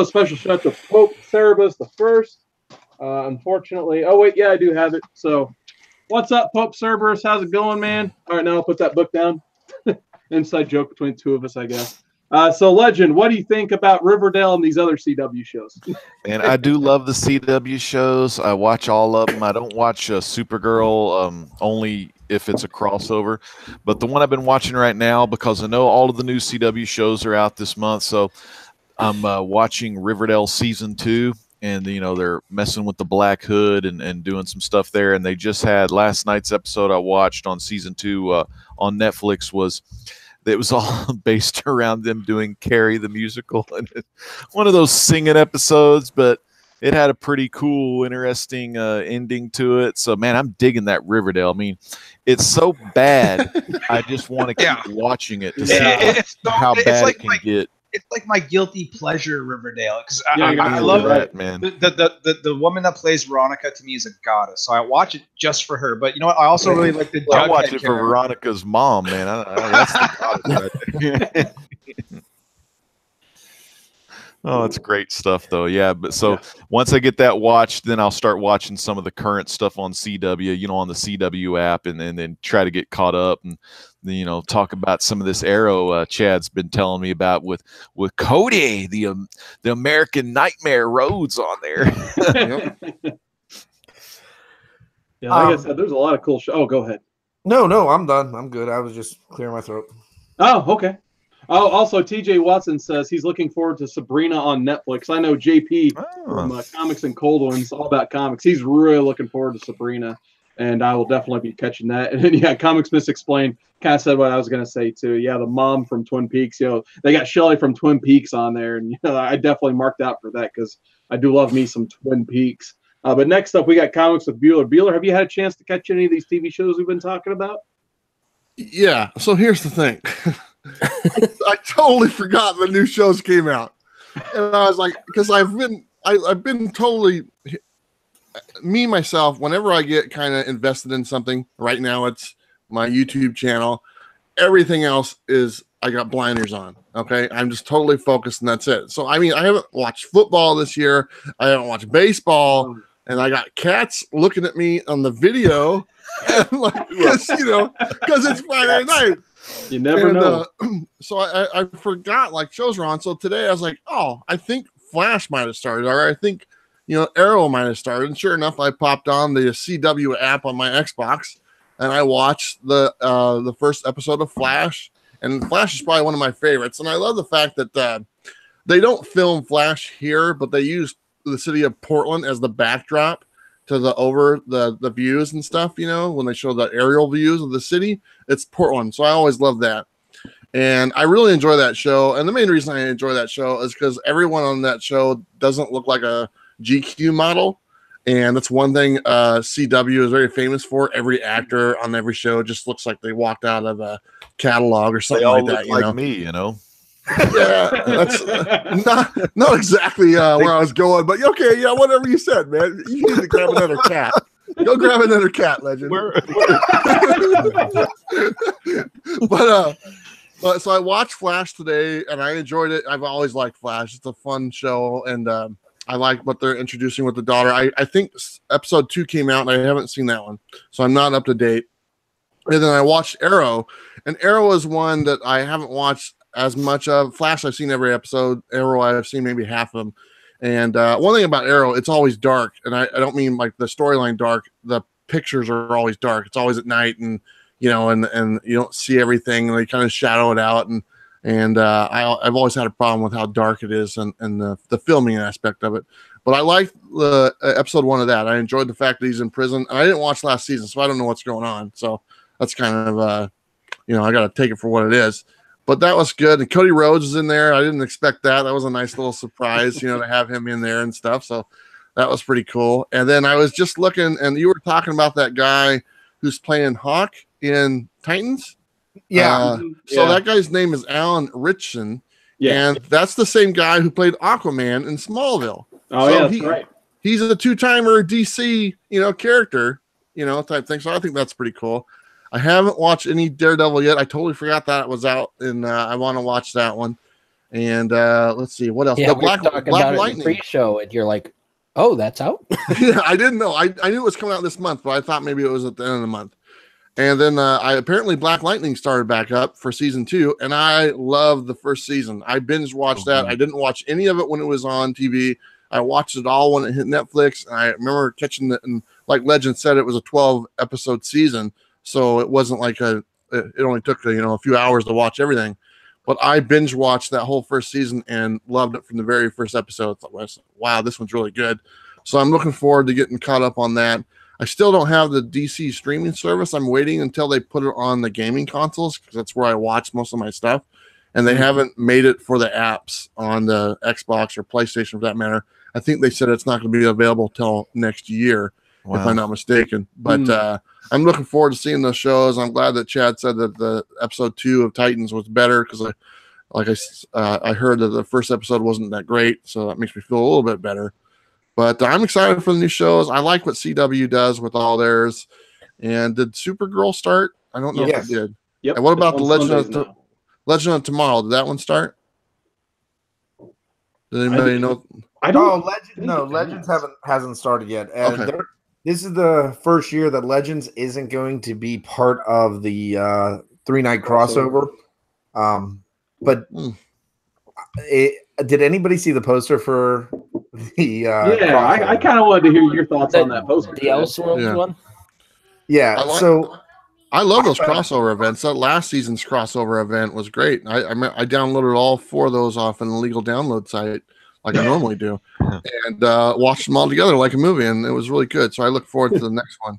A: special shout out to Pope Cerebus the First. Unfortunately, oh wait, yeah, I do have it. So, what's up, Pope Cerberus? How's it going, man? All right, now I'll put that book down. Inside joke between the two of us, I guess. So, Legend, what do you think about Riverdale and these other CW shows?
E: And I do love the CW shows. I watch all of them. I don't watch Supergirl only if it's a crossover. But the one I've been watching right now, because I know all of the new CW shows are out this month, so I'm watching Riverdale Season 2. And, they're messing with the Black Hood and doing some stuff there. And they just had last night's episode I watched on Season 2 on Netflix was all based around them doing Carrie the musical. And one of those singing episodes, but it had a pretty cool, interesting ending to it. So, man, I'm digging that Riverdale. I mean, it's so bad. I just want to keep watching it to see how bad it can get.
F: It's like my guilty pleasure, Riverdale, because
A: I
F: love
E: that, man.
F: The woman that plays Veronica to me is a goddess, so I watch it just for her. But you know what? I also really like the.
E: I watch it for Veronica's mom, man. That's the goddess. Oh, it's great stuff, though. Yeah, but once I get that watched, then I'll start watching some of the current stuff on CW, on the CW app, and then try to get caught up and talk about some of this Arrow Chad's been telling me about with Cody, the American Nightmare Roads on there.
A: Yeah, like I said, there's a lot of cool shows. Oh, go ahead.
B: No, I'm done. I'm good. I was just clearing my throat.
A: Oh, okay. Oh, also, TJ Watson says he's looking forward to Sabrina on Netflix. I know JP from Comics and Cold Ones, all about comics. He's really looking forward to Sabrina, and I will definitely be catching that. And then, yeah, Comics Misexplained kind of said what I was going to say, too. Yeah, the mom from Twin Peaks. They got Shelley from Twin Peaks on there, and I definitely marked out for that because I do love me some Twin Peaks. But next up, we got Comics with Bueller. Bueller, have you had a chance to catch any of these TV shows we've been talking about?
D: Yeah, so here's the thing. I totally forgot the new shows came out, and I was like, because I've been totally myself. Whenever I get kind of invested in something, right now it's my YouTube channel. Everything else is I got blinders on. Okay, I'm just totally focused, and that's it. So I mean, I haven't watched football this year. I haven't watched baseball, and I got cats looking at me on the video, and because it's Friday night.
A: You never know.
D: So I forgot shows were on. So today I was like, oh, I think Flash might have started, or I think Arrow might have started. And sure enough, I popped on the CW app on my Xbox, and I watched the first episode of Flash. And Flash is probably one of my favorites. And I love the fact that they don't film Flash here, but they use the city of Portland as the backdrop to the views and stuff, when they show the aerial views of the city, it's Portland. So I always love that. And I really enjoy that show. And the main reason I enjoy that show is because everyone on that show doesn't look like a GQ model. And that's one thing CW is very famous for. Every actor on every show just looks like they walked out of a catalog or
E: They
D: something
E: all
D: like
E: look
D: that.
E: like me, you know.
D: Yeah, that's not exactly where I was going, but okay, yeah, whatever you said, man. You need to grab another cat. Go grab another cat, Legend. But so I watched Flash today, and I enjoyed it. I've always liked Flash. It's a fun show, and I like what they're introducing with the daughter. I think episode 2 came out, and I haven't seen that one, so I'm not up to date. And then I watched Arrow, and Arrow is one that I haven't watched as much of. Flash, I've seen every episode. Arrow, I've seen maybe half of them. And one thing about Arrow, it's always dark, and I don't mean like the storyline dark. The pictures are always dark. It's always at night, and you know, and you don't see everything. And they kind of shadow it out, and I've always had a problem with how dark it is and the filming aspect of it. But I liked the episode 1 of that. I enjoyed the fact that he's in prison. And I didn't watch last season, so I don't know what's going on. So that's kind of you know, I got to take it for what it is. But that was good. And Cody Rhodes is in there. I didn't expect that. That was a nice little surprise, you know, to have him in there and stuff. So that was pretty cool. And then I was just looking, and you were talking about that guy who's playing Hawk in Titans.
B: Yeah.
D: So that guy's name is Alan Ritchson.
A: Yeah.
D: And that's the same guy who played Aquaman in Smallville.
A: Oh,
D: So
A: yeah, that's right.
D: He's a 2-timer DC, you know, character, you know, type thing. So I think that's pretty cool. I haven't watched any Daredevil yet. I totally forgot that it was out, and I want to watch that one. And let's see what else.
C: Yeah,
D: The
C: we were talking about it in
D: Lightning.
C: pre-show, and you're like, "Oh, that's out."
D: Yeah, I didn't know. I knew it was coming out this month, but I thought maybe it was at the end of the month. And then apparently Black Lightning started back up for season 2, and I loved the first season. I binge watched that. I didn't watch any of it when it was on TV. I watched it all when it hit Netflix. And I remember catching it, and like Legend said, it was a 12-episode season. So it wasn't like it only took a few hours to watch everything, but I binge watched that whole first season and loved it from the very first episode. I was like, wow, this one's really good. So I'm looking forward to getting caught up on that. I still don't have the DC streaming service. I'm waiting until they put it on the gaming consoles because that's where I watch most of my stuff. And they haven't made it for the apps on the Xbox or PlayStation for that matter. I think they said it's not going to be available till next year, if I'm not mistaken. But I'm looking forward to seeing those shows. I'm glad that Chad said that the episode 2 of Titans was better because I heard that the first episode wasn't that great, so that makes me feel a little bit better. But I'm excited for the new shows. I like what CW does with all theirs. And did Supergirl start? I don't know if it did.
A: Yep.
D: And what about the
A: Sundays
D: Legend of Tomorrow? Did that one start? Did anybody know?
A: I don't.
B: Legends hasn't started yet. And
D: Okay.
B: this is the first year that Legends isn't going to be part of the 3-night crossover. But did anybody see the poster for the?
A: I kind of wanted to hear your thoughts on that poster.
C: The Elseworlds one.
B: Yeah.
D: I love those crossover events. That last season's crossover event was great. I downloaded all 4 of those off an illegal download site, like I normally do, and watched them all together like a movie, and it was really good. So I look forward to the next one.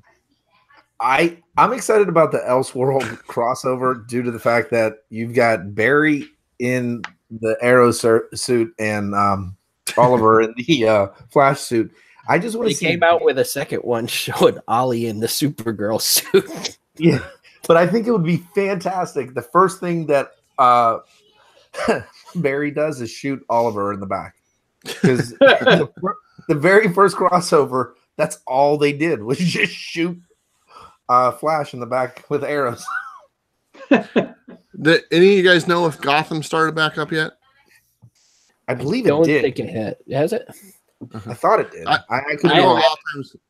B: I'm excited about the Elseworld crossover due to the fact that you've got Barry in the Arrow suit and Oliver in the Flash suit. I just want to see.
C: They came out with a second one showing Ollie in the Supergirl suit.
B: Yeah, but I think it would be fantastic. The first thing that Barry does is shoot Oliver in the back. Because the very first crossover, that's all they did was just shoot Flash in the back with arrows.
D: Did any of you guys know if Gotham started back up yet?
B: I believe
C: I don't
B: it did.
C: think it had. Has it?
B: I thought it did.
D: A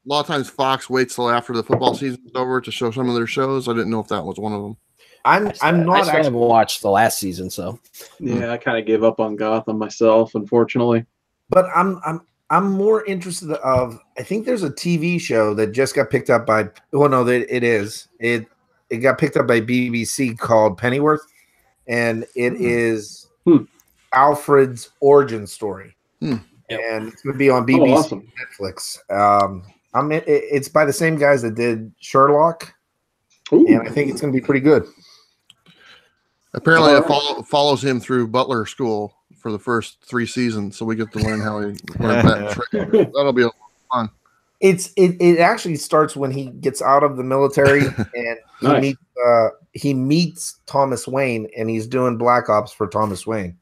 D: lot of times Fox waits till after the football season's over to show some of their shows. I didn't know if that was one of them.
B: I
C: haven't watched the last season, so
A: Yeah, I kind of gave up on Gotham myself, unfortunately.
B: But I'm more interested of. I think there's a TV show that just got picked up by. Well, no, it got picked up by BBC called Pennyworth, and it is Alfred's origin story. And it's going to be on BBC
A: awesome.
B: Netflix. It's by the same guys that did Sherlock,
A: Ooh.
B: and I think it's going to be pretty good.
D: Apparently,
A: All
D: it follows him through Butler School for the first 3 seasons, so we get to learn how he learned that trick. That'll be a lot of fun.
B: It actually starts when he gets out of the military and
A: Nice.
B: he meets Thomas Wayne, and he's doing Black Ops for Thomas Wayne.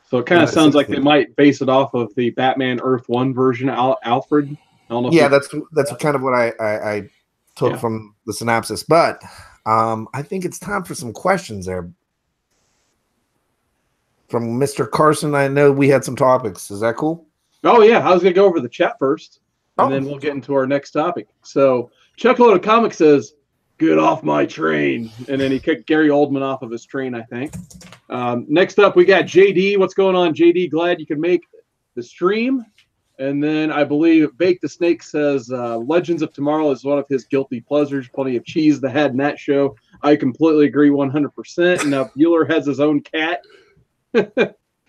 A: So it kind of sounds like they might base it off of the Batman Earth 1 version, Alfred. I don't know.
B: Yeah, that's kind of what I took from the synopsis. But I think it's time for some questions there. From Mr. Carson, I know we had some topics. Is that cool?
A: Oh, yeah. I was going to go over the chat first, and then we'll get into our next topic. So Chuckload of Comics says, "Get off my train." And then he kicked Gary Oldman off of his train, I think. Next up, we got JD. What's going on, JD? Glad you could make the stream. And then I believe Bake the Snake says Legends of Tomorrow is one of his guilty pleasures. Plenty of cheese that had in that show. I completely agree 100%. And now Bueller has his own cat.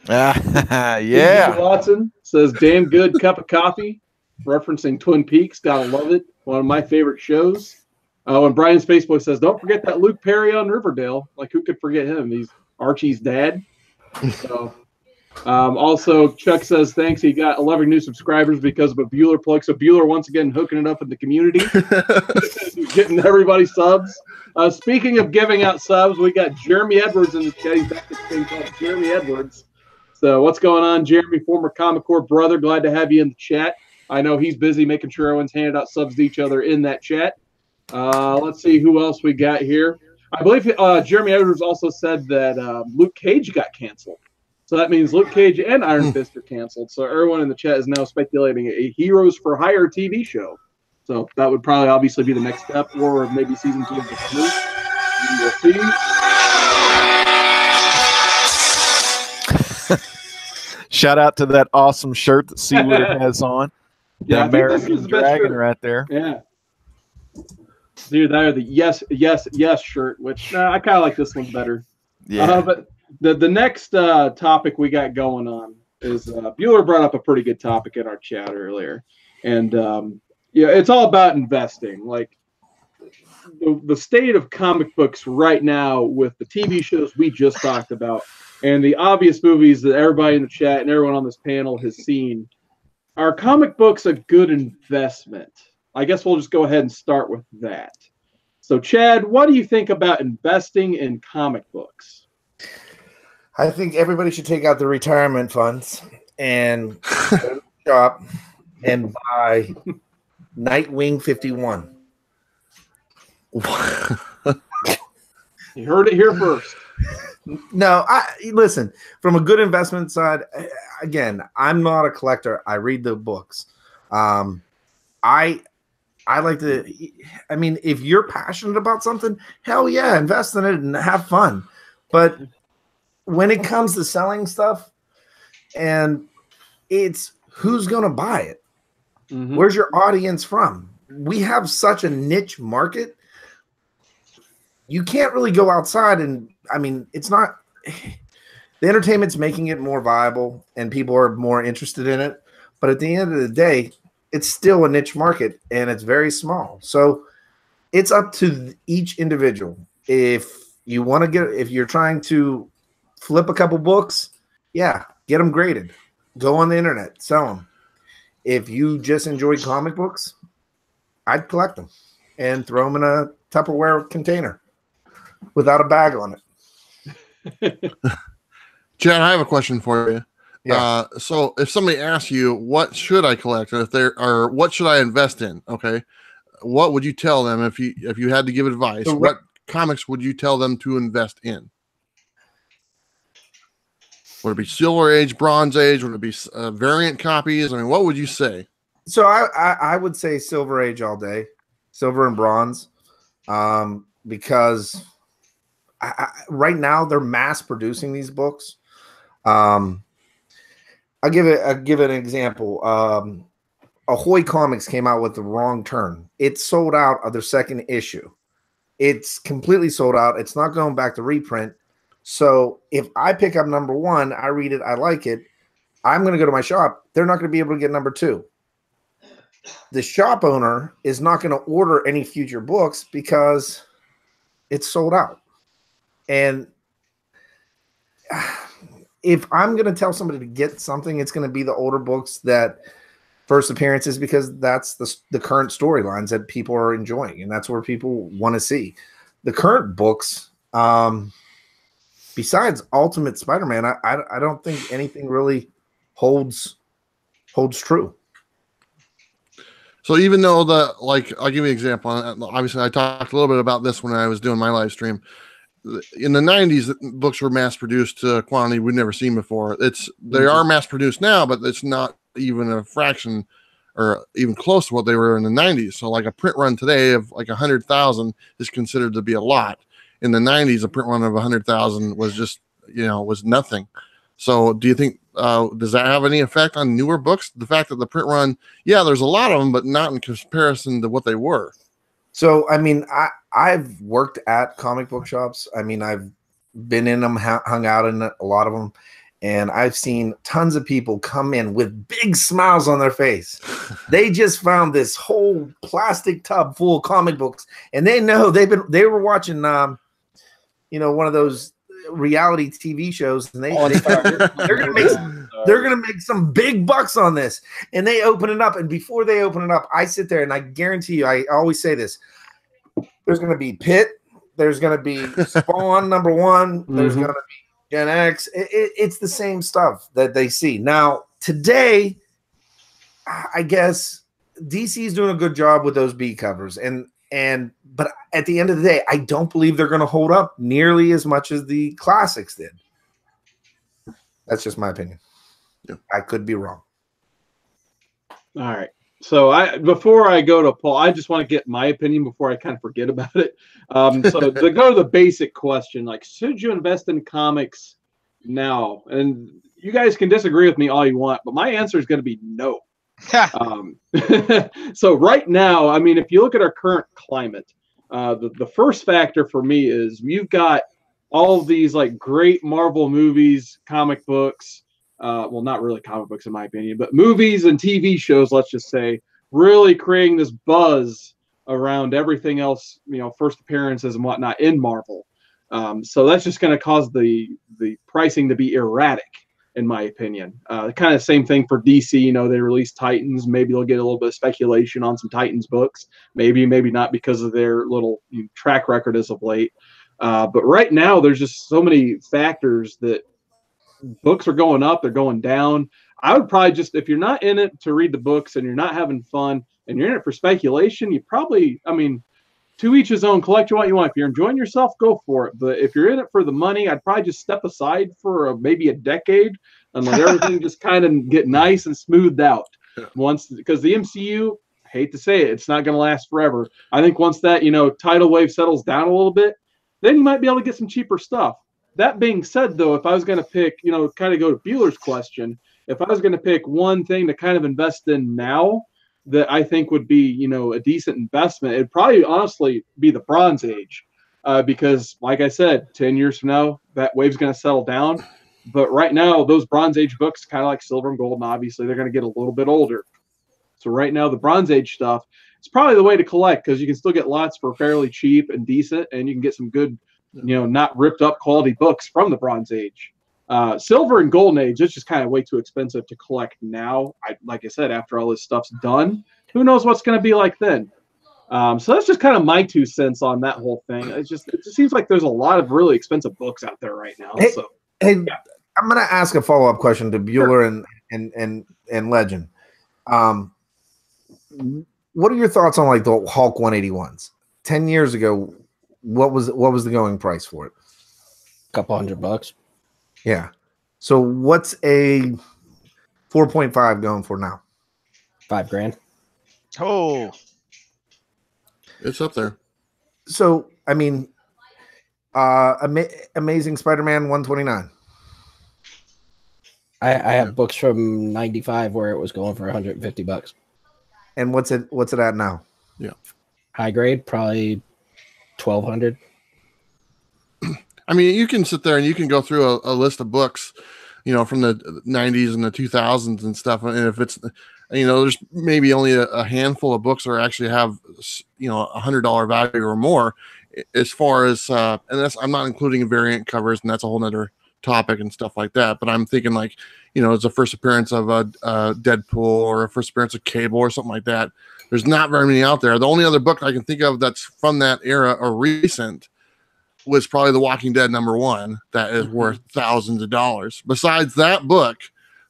E: Yeah.
A: Watson says, "Damn good cup of coffee," referencing Twin Peaks. Gotta love it. One of my favorite shows. When Brian Spaceboy says, "Don't forget that Luke Perry on Riverdale." Like, who could forget him? He's Archie's dad. So, also, Chuck says, "Thanks. He got 11 new subscribers because of a Bueller plug." So Bueller once again hooking it up with the community, getting everybody subs. Speaking of giving out subs, we got Jeremy Edwards in the chat. He's back to this thing called Jeremy Edwards. So what's going on, Jeremy? Former Comic Corps brother. Glad to have you in the chat. I know he's busy making sure everyone's handed out subs to each other in that chat. Let's see who else we got here. I believe Jeremy Edwards also said that Luke Cage got canceled. So that means Luke Cage and Iron Fist are canceled. So everyone in the chat is now speculating a Heroes for Hire TV show. So that would probably obviously be the next step, or maybe season 2 of the Smooth. We'll see.
E: Shout out to that awesome shirt that CWOODARD has on.
A: Yeah,
E: the American Dragon right there.
A: Yeah. Dude, that are the yes shirt, which I kind of like this one better.
E: Yeah.
A: But the next topic we got going on is Bueller brought up a pretty good topic in our chat earlier. And it's all about investing. Like the state of comic books right now with the TV shows we just talked about and the obvious movies that everybody in the chat and everyone on this panel has seen. Are comic books a good investment? I guess we'll just go ahead and start with that. So, Chad, what do you think about investing in comic books?
B: I think everybody should take out their retirement funds and go to the shop and buy Nightwing 51.
A: You heard it here first.
B: No, listen, from a good investment side, again, I'm not a collector. I read the books. I like to, I mean, if you're passionate about something, hell yeah, invest in it and have fun. But when it comes to selling stuff, and it's who's going to buy it? Mm-hmm. Where's your audience from? We have such a niche market. You can't really go outside and, I mean, it's not, the entertainment's making it more viable and people are more interested in it. But at the end of the day, it's still a niche market and it's very small. So it's up to each individual. If you want to if you're trying to flip a couple books, yeah, get them graded. Go on the internet, sell them. If you just enjoy comic books, I'd collect them and throw them in a Tupperware container without a bag on it.
D: Chad, I have a question for you.
B: Yeah.
D: So if somebody asks you, what should I collect, or what should I invest in? Okay. What would you tell them if you had to give advice?
B: So
D: what comics would you tell them to invest in? Would it be Silver Age, Bronze Age? Would it be variant copies? I mean, what would you say?
B: So I would say Silver Age all day, Silver and Bronze, because right now they're mass producing these books. I'll give an example. Ahoy Comics came out with The Wrong Turn. It sold out of their second issue. It's completely sold out. It's not going back to reprint. So if I pick up number 1, I read it, I like it, I'm going to go to my shop. They're not going to be able to get number 2. The shop owner is not going to order any future books because it's sold out. And if I'm going to tell somebody to get something, it's going to be the older books that first appearances, because that's the current storylines that people are enjoying, and that's where people want to see. The current books, besides Ultimate Spider-Man, I don't think anything really holds true.
D: So even though I'll give you an example. Obviously, I talked a little bit about this when I was doing my live stream. In the 90s, books were mass produced to a quantity we'd never seen before. They are mass produced now, but it's not even a fraction or even close to what they were in the 90s. So like a print run today of like 100,000 is considered to be a lot. In the 90s, a print run of 100,000 was just, was nothing. So do you think, does that have any effect on newer books? The fact that the print run, there's a lot of them, but not in comparison to what they were.
B: So, I mean, I've worked at comic book shops. I mean, I've been in them, hung out in a lot of them, and I've seen tons of people come in with big smiles on their face. They just found this whole plastic tub full of comic books, and they know they were watching, one of those reality TV shows, and they're gonna make some big bucks on this, and they open it up, and before they open it up, I sit there and I guarantee you, I always say this: there's gonna be Pitt, there's gonna be Spawn #1, there's gonna be Gen X. It's the same stuff that they see now. Today, I guess DC is doing a good job with those B covers, but at the end of the day, I don't believe they're going to hold up nearly as much as the classics did. That's just my opinion. Yeah. I could be wrong.
A: All right. So before I go to Paul, I just want to get my opinion before I kind of forget about it. So to go to the basic question, like, should you invest in comics now? And you guys can disagree with me all you want, but my answer is going to be no. So right now, I mean, if you look at our current climate, the first factor for me is you've got all of these like great Marvel movies, comic books, well, not really comic books in my opinion, but movies and TV shows, let's just say, really creating this buzz around everything else, first appearances and whatnot in Marvel. So that's just going to cause the pricing to be erratic, in my opinion. Kind of same thing for DC. They release Titans. Maybe they'll get a little bit of speculation on some Titans books. Maybe not because of their little track record as of late. But right now, there's just so many factors that books are going up, they're going down. I would probably just, if you're not in it to read the books and you're not having fun and you're in it for speculation, you probably, to each his own, collect what you want. If you're enjoying yourself, go for it. But if you're in it for the money, I'd probably just step aside for maybe a decade and let everything just kind of get nice and smoothed out. Because the MCU, I hate to say it, it's not going to last forever. I think once that, tidal wave settles down a little bit, then you might be able to get some cheaper stuff. That being said, though, if I was going to pick, kind of go to Bueller's question, if I was going to pick one thing to kind of invest in now that I think would be, a decent investment, it'd probably honestly be the Bronze Age. Because, like I said, 10 years from now, that wave's going to settle down. But right now, those Bronze Age books, kind of like Silver and Gold, and obviously they're going to get a little bit older. So right now, the Bronze Age stuff, it's probably the way to collect because you can still get lots for fairly cheap and decent, and you can get some good, not ripped up quality books from the Bronze Age. Silver and Golden Age, it's just kind of way too expensive to collect now. Like I said, after all this stuff's done, who knows what's going to be like then. So that's just kind of my 2 cents on that whole thing. It just seems like there's a lot of really expensive books out there right now.
B: Hey, I'm going to ask a follow-up question to Bueller and Legend. What are your thoughts on like the Hulk 181s? 10 years ago, what was the going price for it?
C: A couple $100.
B: Yeah. So what's a 4.5 going for now?
C: $5,000.
F: Oh,
D: it's up there.
B: So Amazing Spider-Man 129.
C: I have books from '95 where it was going for $150.
B: And what's it at now?
D: Yeah.
C: High grade, probably $1,200.
D: You can sit there and you can go through a list of books, from the 90s and the 2000s and stuff. And if it's, there's maybe only a handful of books that actually have, $100 value or more as far as, and that's, I'm not including variant covers, and that's a whole nother topic and stuff like that. But I'm thinking like, you know, it's a first appearance of a Deadpool or a first appearance of Cable or something like that. There's not very many out there. The only other book I can think of that's from that era or recent was probably The Walking Dead #1 that is worth thousands of dollars. Besides that book,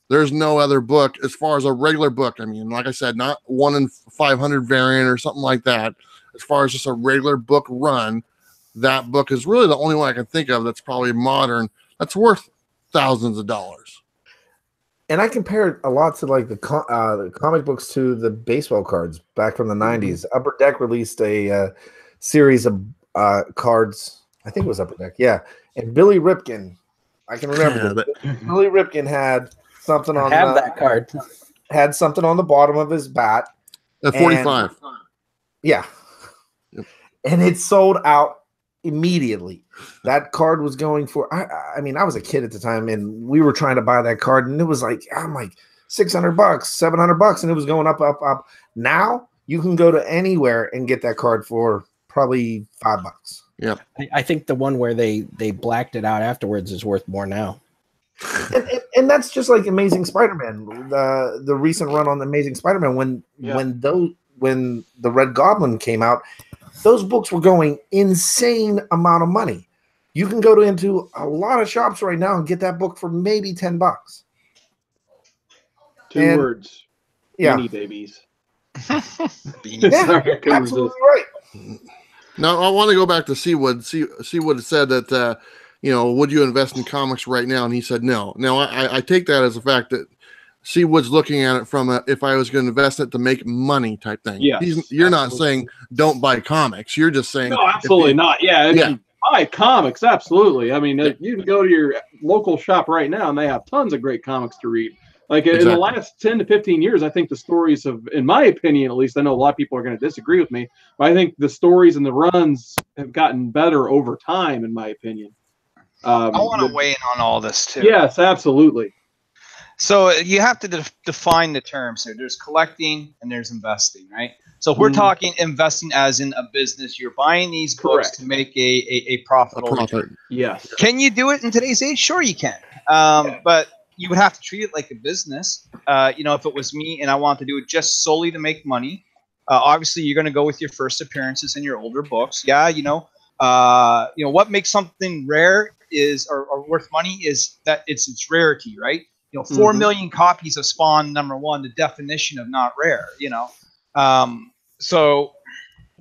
D: there's no other book as far as a regular book. I mean, like I said, not 1 in 500 variant or something like that. As far as just a regular book run, that book is really the only one I can think of that's probably modern that's worth thousands of dollars.
B: And I compared a lot to like the comic books to the baseball cards back from the 90s. Upper Deck released a series of cards. I think it was Upper Deck, yeah. And Billy Ripken, I can remember Billy Ripken had something on
C: that card.
B: Had something on the bottom of his bat.
D: At 45.
B: Yeah. Yep. And it sold out immediately. That card was going for, I mean, I was a kid at the time and we were trying to buy that card and it was like, I'm like $600, $700, and it was going up, up, up. Now you can go to anywhere and get that card for probably $5.
D: Yeah.
C: I think the one where they blacked it out afterwards is worth more now.
B: And that's just like Amazing Spider-Man, the recent run on the Amazing Spider-Man when the Red Goblin came out, those books were going insane amount of money. You can go into a lot of shops right now and get that book for maybe $10.
A: Two words.
B: Yeah.
A: Beanie Babies.
B: Yeah, absolutely right.
D: Now I want to go back to Seawood. Seawood said that you know, would you invest in comics right now? And he said no. Now I take that as a fact that Seawood's looking at it from a if I was going to invest it to make money type thing.
A: Yeah,
D: you're not saying don't buy comics. You're just saying
A: no, absolutely not. Yeah, if you buy comics, absolutely. I mean, you can go to your local shop right now, and they have tons of great comics to read. Like in the last 10 to 15 years, I think the stories have, in my opinion, at least, I know a lot of people are going to disagree with me, but I think the stories and the runs have gotten better over time, in my opinion.
F: I want to weigh in on all this too.
A: Yes, absolutely.
F: So you have to define the terms here. There's collecting and there's investing, right? So if we're talking investing as in a business, you're buying these books to make a profitable return.
A: Yes.
F: Can you do it in today's age? Sure you can. But you would have to treat it like a business. You know, if it was me and I want to do it just solely to make money, obviously you're going to go with your first appearances in your older books. Yeah, you know what makes something rare is or worth money is that it's rarity, right? You know, 4 million copies of Spawn #1, the definition of not rare, you know. So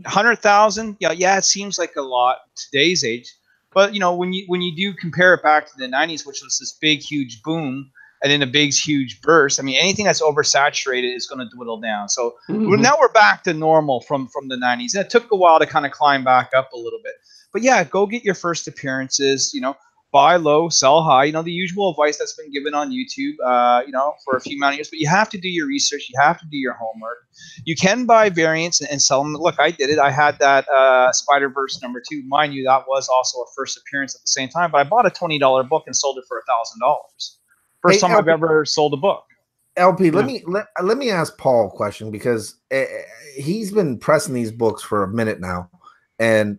F: 100,000, yeah, it seems like a lot today's age. But you know, when you do compare it back to the 90s, which was this big, huge boom, and then a big, huge burst. I mean, anything that's oversaturated is going to dwindle down. So now we're back to normal from the 90s. And it took a while to kind of climb back up a little bit. But yeah, go get your first appearances. You know, buy low, sell high. You know, the usual advice that's been given on YouTube. You know, for a few amount of years. But you have to do your research. You have to do your homework. You can buy variants and sell them. Look, I did it. I had that Spider-Verse #2. Mind you, that was also a first appearance at the same time. But I bought a $20 book and sold it for $1,000. First time I've ever sold a book.
B: LP, let me ask Paul a question because he's been pressing these books for a minute now. And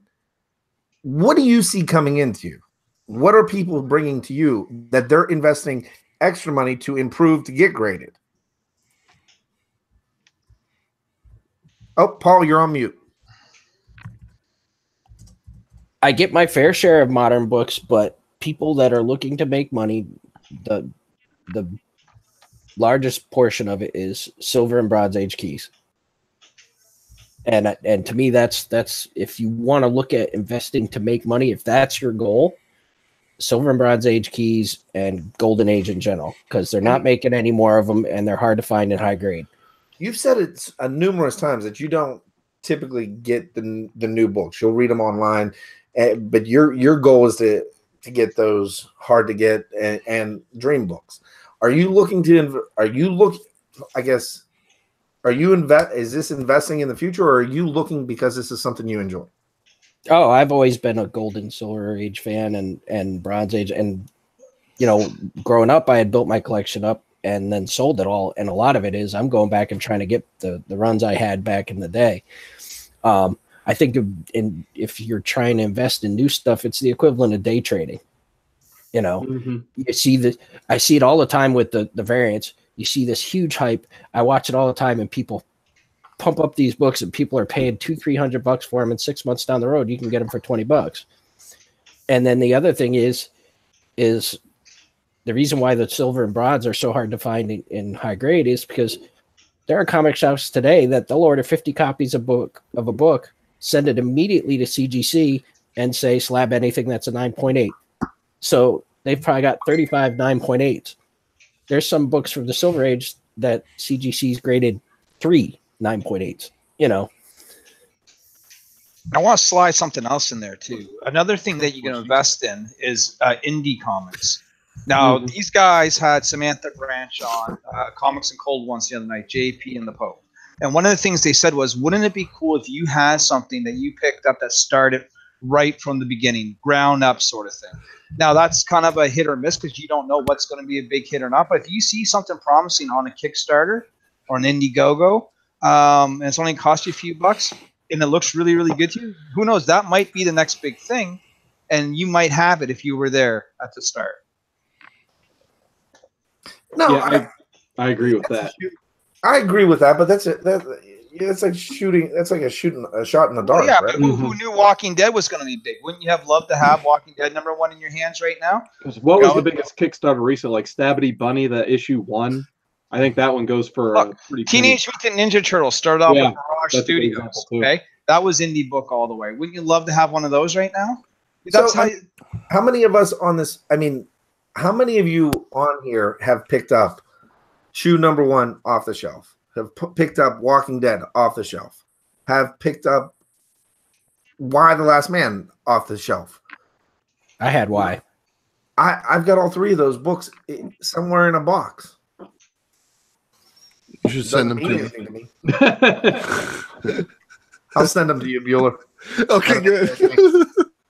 B: what do you see coming into you? What are people bringing to you that they're investing extra money to improve to get graded? Oh, Paul, you're on mute.
C: I get my fair share of modern books, but people that are looking to make money, the largest portion of it is Silver and Bronze Age keys. And to me, that's if you want to look at investing to make money, if that's your goal, Silver and Bronze Age keys and Golden Age in general, because they're not making any more of them and they're hard to find in high grade.
B: You've said it numerous times that you don't typically get the new books. You'll read them online, but your goal is to get those hard to get and dream books. Are you looking to? Is this investing in the future, or are you looking because this is something you enjoy?
C: Oh, I've always been a Gold and Silver Age fan and Bronze Age, and you know, growing up, I had built my collection up and then sold it all. And a lot of it is I'm going back and trying to get the runs I had back in the day. I think if you're trying to invest in new stuff, it's the equivalent of day trading. You know,
A: Mm-hmm.
C: you see the I see it all the time with the variants. You see this huge hype. I watch it all the time, and people pump up these books, and people are paying $200-300 for them. And 6 months down the road, you can get them for $20. And then the other thing is the reason why the silver and bronze are so hard to find in high grade is because there are comic shops today that they'll order 50 copies of a book, send it immediately to CGC, and say slab anything that's a 9.8. So they've probably got 35 9.8s. There's some books from the Silver Age that CGC's graded 3 9.8s. You know,
F: I want to slide something else in there too. Another thing that you can invest in is indie comics. Now, these guys had Samantha Branch on Comics and Cold Ones the other night, JP and the Pope. And one of the things they said was, wouldn't it be cool if you had something that you picked up that started right from the beginning, ground up sort of thing? Now, that's kind of a hit or miss because you don't know what's going to be a big hit or not. But if you see something promising on a Kickstarter or an Indiegogo, and it's only cost you a few bucks, and it looks really, really good to you, who knows? That might be the next big thing, and you might have it if you were there at the start.
B: No,
A: Yeah, I agree with that.
B: I agree with that, but it's like shooting. That's like a shot in the dark.
F: Yeah,
B: right?
F: but who knew Walking Dead was going to be big? Wouldn't you have loved to have Walking Dead #1 in your hands right now?
A: What was the biggest Kickstarter recent? Like Stabbity Bunny, the issue 1. I think that one goes for a pretty.
F: Teenage Mutant Ninja Turtles started off with Mirage
A: that's a good
F: Studios.
A: example, too.
F: Okay, that was indie book all the way. Wouldn't you love to have one of those right now?
B: So, how many of us on this? I mean, how many of you on here have picked up Shoe #1 off the shelf? Have picked up Walking Dead off the shelf? Have picked up Y: The Last Man off the shelf?
C: I had Y.
B: I've got all 3 of those books somewhere in a box.
D: You should send them to
B: me. I'll send them to you, Bueller.
D: Okay, good.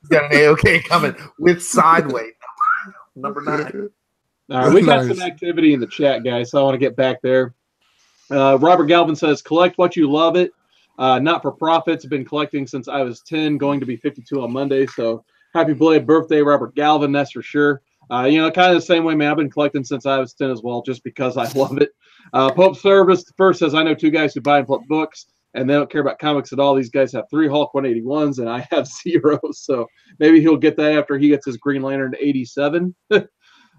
B: Got an A-OK coming with Sideways #9.
A: All right, we got some activity in the chat, guys, so I want to get back there. Robert Galvin says, collect what you love it. Not for profits. I've been collecting since I was 10, going to be 52 on Monday. So happy belated birthday, Robert Galvin. That's for sure. Kind of the same way, man. I've been collecting since I was 10 as well, just because I love it. Pope Service first says, I know 2 guys who buy and flip books, and they don't care about comics at all. These guys have 3 Hulk 181s, and I have 0. So maybe he'll get that after he gets his Green Lantern 87.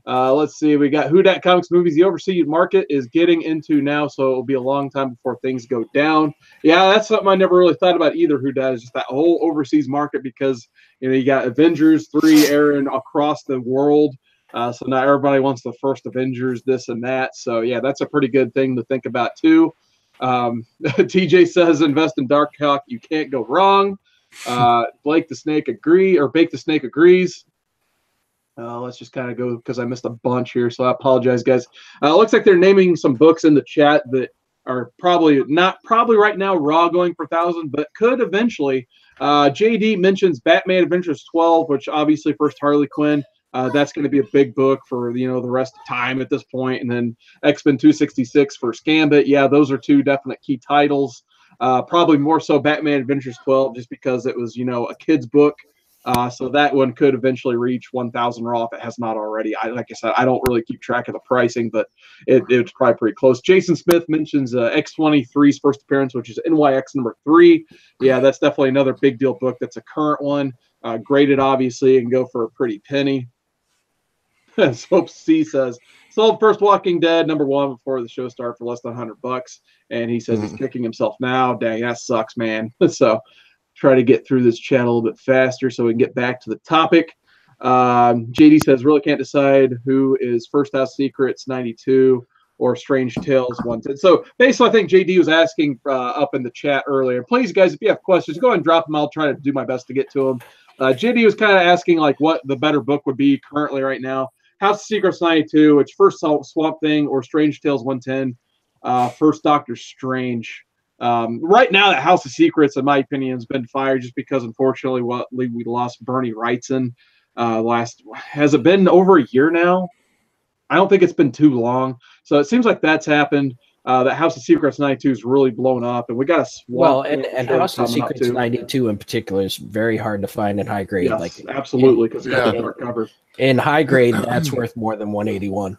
A: Let's see. We got Who Dat Comics Movies. The overseas market is getting into now, so it'll be a long time before things go down. Yeah, that's something I never really thought about either. Who Dat is just that whole overseas market, because you got Avengers 3 airing across the world. So now everybody wants the first Avengers, this and that. So yeah, that's a pretty good thing to think about too. TJ says invest in Dark Hawk. You can't go wrong. Bake the Snake agrees. Let's just kind of go because I missed a bunch here, so I apologize, guys. Looks like they're naming some books in the chat that are probably right now raw going for 1,000, but could eventually. JD mentions Batman Adventures 12, which obviously first Harley Quinn. That's going to be a big book for the rest of time at this point, and then X-Men 266 for Gambit. Yeah, those are 2 definite key titles. Probably more so Batman Adventures 12, just because it was a kid's book. So that one could eventually reach 1,000 raw if it has not already. Like I said, I don't really keep track of the pricing, but it's probably pretty close. Jason Smith mentions X-23's first appearance, which is NYX #3. Yeah, that's definitely another big deal book. That's a current one, graded obviously, and go for a pretty penny. Soap C says sold first Walking Dead #1 before the show started for less than $100, and he says he's kicking himself now. Dang, that sucks, man. So try to get through this chat a little bit faster so we can get back to the topic. JD says really can't decide who is First House Secrets 92 or Strange Tales 110. So basically, I think JD was asking up in the chat earlier. Please, guys, if you have questions, go ahead and drop them. I'll try to do my best to get to them. JD was kind of asking like what the better book would be currently right now. House of Secrets 92, which first Swamp Thing, or Strange Tales 110, first Doctor Strange. Right now, that House of Secrets, in my opinion, has been fired just because, unfortunately, we lost Bernie Wrightson. Has it been over a year now? I don't think it's been too long. So it seems like that's happened. that House of Secrets 92 is really blown up, and we got a
C: Well,
A: Swamp
C: and
A: Thing
C: House of
A: coming up,
C: Secrets
A: too.
C: 92 in particular is very hard to find in high grade.
A: Yes,
C: Like
A: absolutely, because it's got
D: Yeah.
A: the dark cover.
C: in high grade, that's worth more than 181.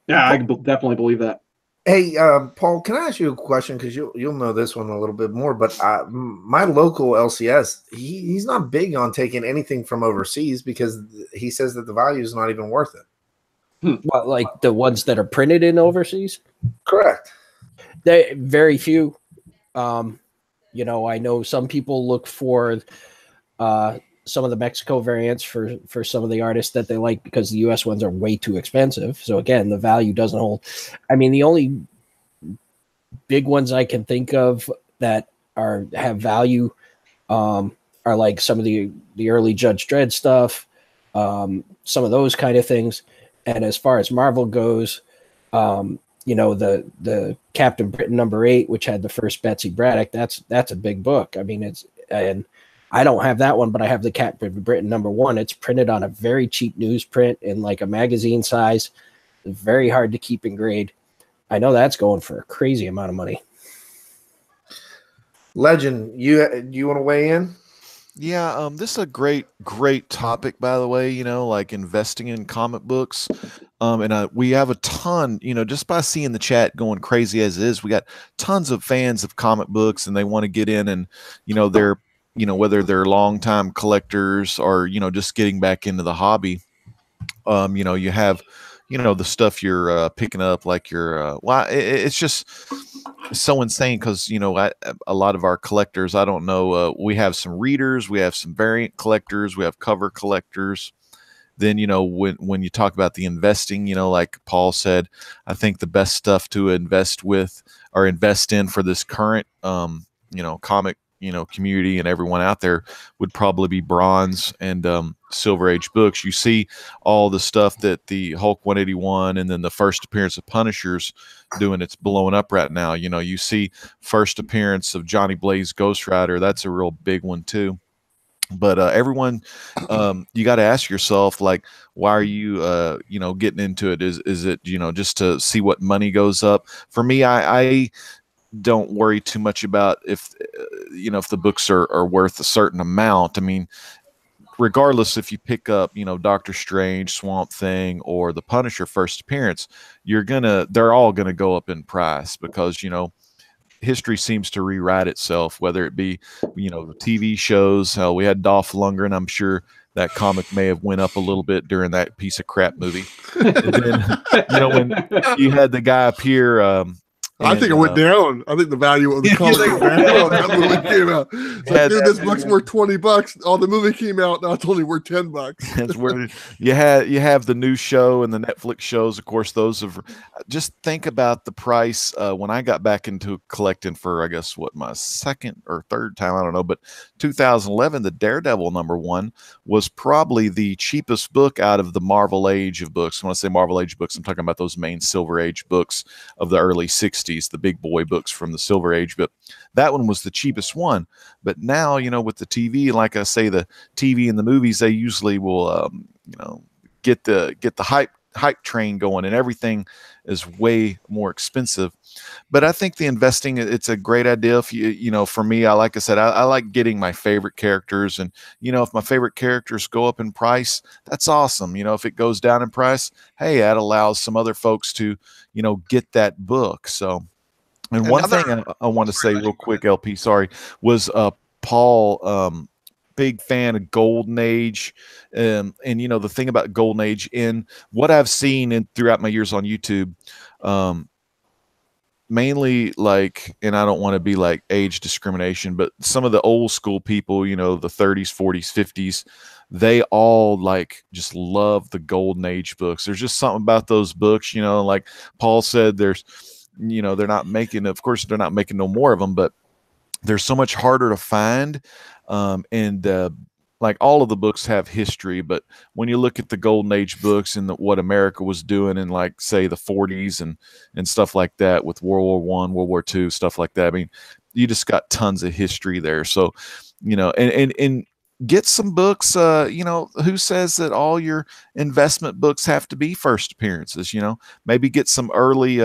A: Yeah, I definitely believe that.
B: Hey, Paul, can I ask you a question? Because you'll know this one a little bit more. But my local LCS, he's not big on taking anything from overseas because he says that the value is not even worth it.
C: Well, like the ones that are printed in overseas,
B: Correct.
C: they very few. You know, I know some people look for some of the Mexico variants for some of the artists that they like because the US ones are way too expensive. So again, the value doesn't hold. I mean, the only big ones I can think of that have value are like some of the early Judge Dredd stuff, some of those kind of things. And as far as Marvel goes, you know, the Captain Britain #8, which had the first Betsy Braddock, that's a big book. I mean, and I don't have that one, but I have the Captain Britain #1. It's printed on a very cheap newsprint in like a magazine size. It's very hard to keep in grade. I know that's going for a crazy amount of money.
B: Legend, you want to weigh in?
E: Yeah, this is a great topic, by the way, you know, like investing in comic books. And we have a ton, you know, just by seeing the chat going crazy as it is, we got tons of fans of comic books and they want to get in and, you know, they're, you know, whether they're longtime collectors or, you know, just getting back into the hobby. You know, you have, you know, the stuff you're picking up, like your, it's just so insane because, you know, a lot of our collectors, I don't know, we have some readers, we have some variant collectors, we have cover collectors. Then, you know, when you talk about the investing, you know, like Paul said, I think the best stuff to invest with or invest in for this current, you know, comic, you know, community and everyone out there would probably be bronze and Silver Age books. You see all the stuff that the Hulk 181 and then the first appearance of Punishers doing, it's blowing up right now. You know, you see first appearance of Johnny Blaze Ghost Rider. That's a real big one too. But everyone, you got to ask yourself, like, why are you, you know, getting into it? Is it, you know, just to see what money goes up? For me, I don't worry too much about if, you know, if the books are worth a certain amount. I mean, regardless if you pick up, you know, Doctor Strange, Swamp Thing, or the Punisher first appearance, they're all gonna go up in price because, you know, history seems to rewrite itself, whether it be, you know, the TV shows. Hell, we had Dolph Lundgren. I'm sure that comic may have went up a little bit during that piece of crap movie. And then, you know, when you had the guy appear,
D: I think it went down. I think the value of the comic went down. That movie came out. It's like, dude, this book's worth $20. Oh, the movie came out. Now it's only worth $10.
E: That's where you have the new show and the Netflix shows. Of course, those have. Just think about the price when I got back into collecting for, I guess, what, my second or third time, I don't know, but 2011, the Daredevil #1 was probably the cheapest book out of the Marvel Age of books. When I say Marvel Age books, I'm talking about those main Silver Age books of the early 60s. The big boy books from the Silver Age, but that one was the cheapest one. But now, you know, with the TV, like I say, the TV and the movies, they usually will, you know, get the hype train going, and everything is way more expensive. But I think the investing, it's a great idea. If you know, for me, like I said, I like getting my favorite characters, and, you know, if my favorite characters go up in price, that's awesome. You know, if it goes down in price, hey, that allows some other folks to, you know, get that book. So, and one thing I want to say real quick, LP, sorry, was Paul, big fan of Golden Age, and you know, the thing about Golden Age, in what I've seen throughout my years on YouTube, mainly, like, and I don't want to be like age discrimination, but some of the old school people, you know, the 30s, 40s, 50s, they all like just love the Golden Age books. There's just something about those books, you know, like Paul said, there's, you know, they're not making, of course, they're not making no more of them, but they're so much harder to find. Like, all of the books have history, but when you look at the Golden Age books and what America was doing in, like, say, the 40s and stuff like that, with World War I, World War II, stuff like that, I mean, you just got tons of history there. So, you know, and get some books. You know, who says that all your investment books have to be first appearances? You know, maybe get some early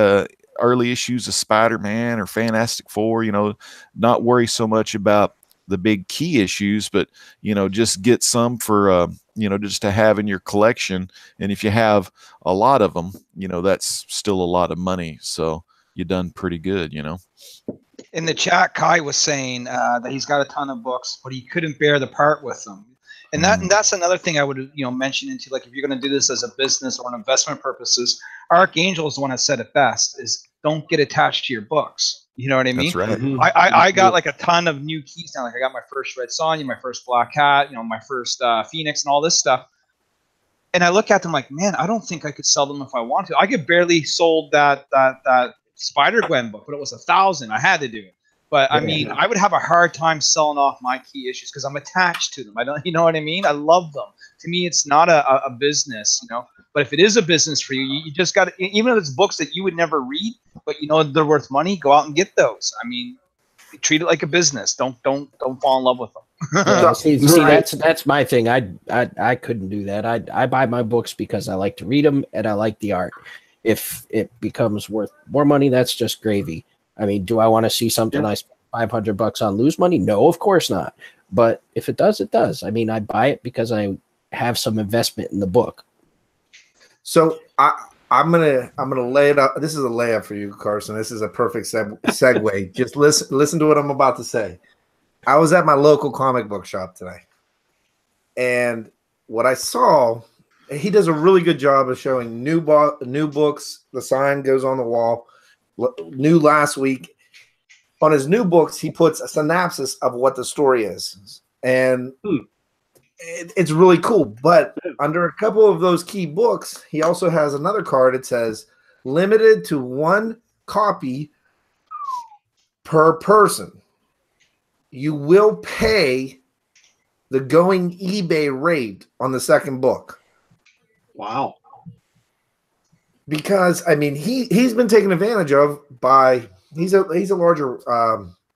E: early issues of Spider-Man or Fantastic Four, you know, not worry so much about the big key issues, but, you know, just get some for, you know, just to have in your collection. And if you have a lot of them, you know, that's still a lot of money. So you done pretty good, you know.
F: In the chat, Kai was saying that he's got a ton of books, but he couldn't bear the part with them. And that's another thing I would, you know, mention into, like, if you're going to do this as a business or an investment purposes, Archangel is the one that said it best, is don't get attached to your books. You know what I mean?
E: That's right.
A: Mhm.
F: I got like a ton of new keys now. Like I got my first Red Sonja, my first Black Cat, you know, my first Phoenix and all this stuff. And I look at them like, man, I don't think I could sell them if I wanted to. I could barely sold that Spider-Gwen book, but it was 1,000. I had to do it. But I mean, I would have a hard time selling off my key issues because I'm attached to them. I don't, you know what I mean? I love them. To me, it's not a business, you know. But if it is a business for you, you just got to, even if it's books that you would never read, but you know they're worth money, go out and get those. I mean, treat it like a business. Don't fall in love with them.
C: Yeah, see, that's my thing. I couldn't do that. I buy my books because I like to read them and I like the art. If it becomes worth more money, that's just gravy. I mean, do I want to see something I spent $500 on lose money? No, of course not. But if it does, it does. I mean, I buy it because I have some investment in the book.
B: So I'm gonna lay it up. This is a layup for you, Carson. This is a perfect segue. Just listen to what I'm about to say. I was at my local comic book shop today, and what I saw, he does a really good job of showing new books. The sign goes on the wall. New last week. On his new books, he puts a synopsis of what the story is, and it's really cool. But under a couple of those key books, he also has another card. It says limited to 1 copy per person. You will pay the going eBay rate on the second book.
A: Wow.
B: Because I mean, he's been taken advantage of by he's a larger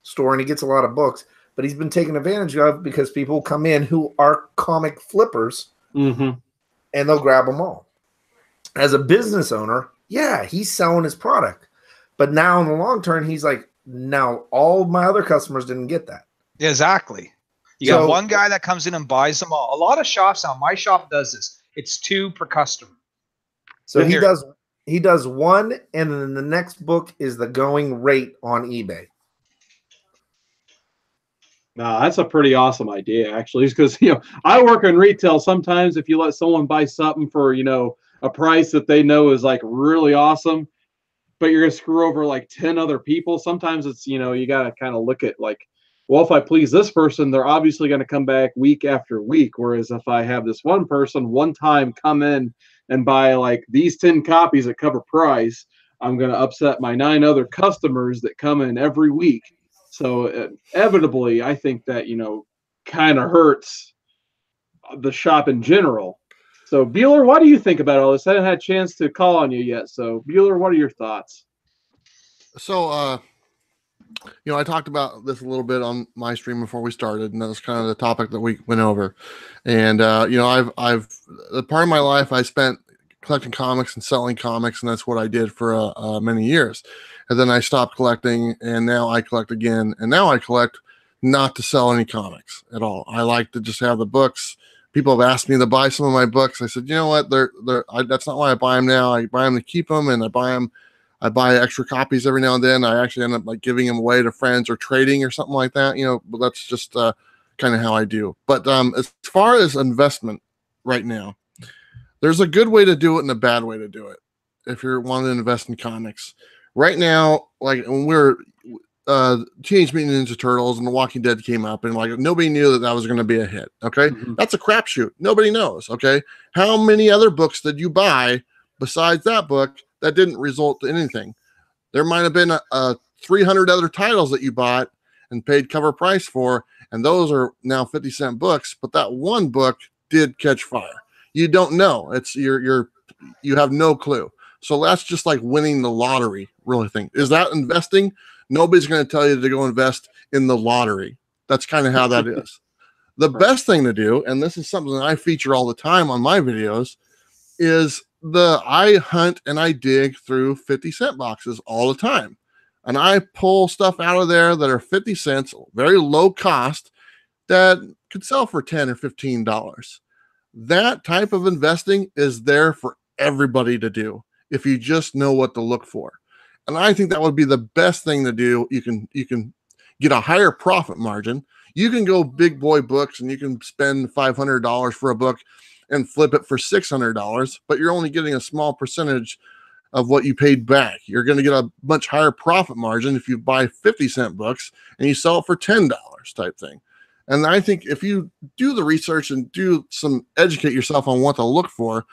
B: store and he gets a lot of books, but he's been taken advantage of because people come in who are comic flippers and they'll grab them all. As a business owner, yeah, he's selling his product, but now in the long term, he's like, now all my other customers didn't get that.
F: Yeah, exactly. You got one guy that comes in and buys them all. A lot of shops now, my shop does this. It's 2 per customer.
B: So he does 1, and then the next book is the going rate on eBay.
A: No, that's a pretty awesome idea, actually, because, you know, I work in retail. Sometimes if you let someone buy something for, you know, a price that they know is like really awesome, but you're going to screw over like 10 other people. Sometimes it's, you know, you got to kind of look at like, well, if I please this person, they're obviously going to come back week after week. Whereas if I have this one person one time come in and buy like these 10 copies at cover price, I'm going to upset my 9 other customers that come in every week. So inevitably, I think that, you know, kind of hurts the shop in general. So Bueller, what do you think about all this? I haven't had a chance to call on you yet. So Bueller, what are your thoughts?
D: So, you know, I talked about this a little bit on my stream before we started, and that was kind of the topic that we went over. And you know, I've a part of my life I spent collecting comics and selling comics, and that's what I did for many years. And then I stopped collecting, and now I collect again. And now I collect not to sell any comics at all. I like to just have the books. People have asked me to buy some of my books. I said, you know what? That's not why I buy them now. I buy them to keep them, and I buy extra copies every now and then. I actually end up like giving them away to friends or trading or something like that, you know, but that's just kind of how I do. But as far as investment right now, there's a good way to do it and a bad way to do it. If you're wanting to invest in comics right now, like when we're Teenage Mutant Ninja Turtles and The Walking Dead came up, and like nobody knew that was going to be a hit. Okay. That's a crapshoot. Nobody knows. Okay. How many other books did you buy besides that book that didn't result in anything? There might have been 300 other titles that you bought and paid cover price for, and those are now 50-cent books, but that one book did catch fire. You don't know. It's you have no clue. So that's just like winning the lottery, really thing. Is that investing? Nobody's going to tell you to go invest in the lottery. That's kind of how that is. The best thing to do, and this is something that I feature all the time on my videos, is I hunt and I dig through 50-cent boxes all the time. And I pull stuff out of there that are 50 cents, very low cost, that could sell for $10 or $15. That type of investing is there for everybody to do if you just know what to look for. And I think that would be the best thing to do. You can get a higher profit margin. You can go big boy books and you can spend $500 for a book and flip it for $600, but you're only getting a small percentage of what you paid back. You're going to get a much higher profit margin if you buy 50-cent books and you sell it for $10 type thing. And I think if you do the research and educate yourself on what to look for,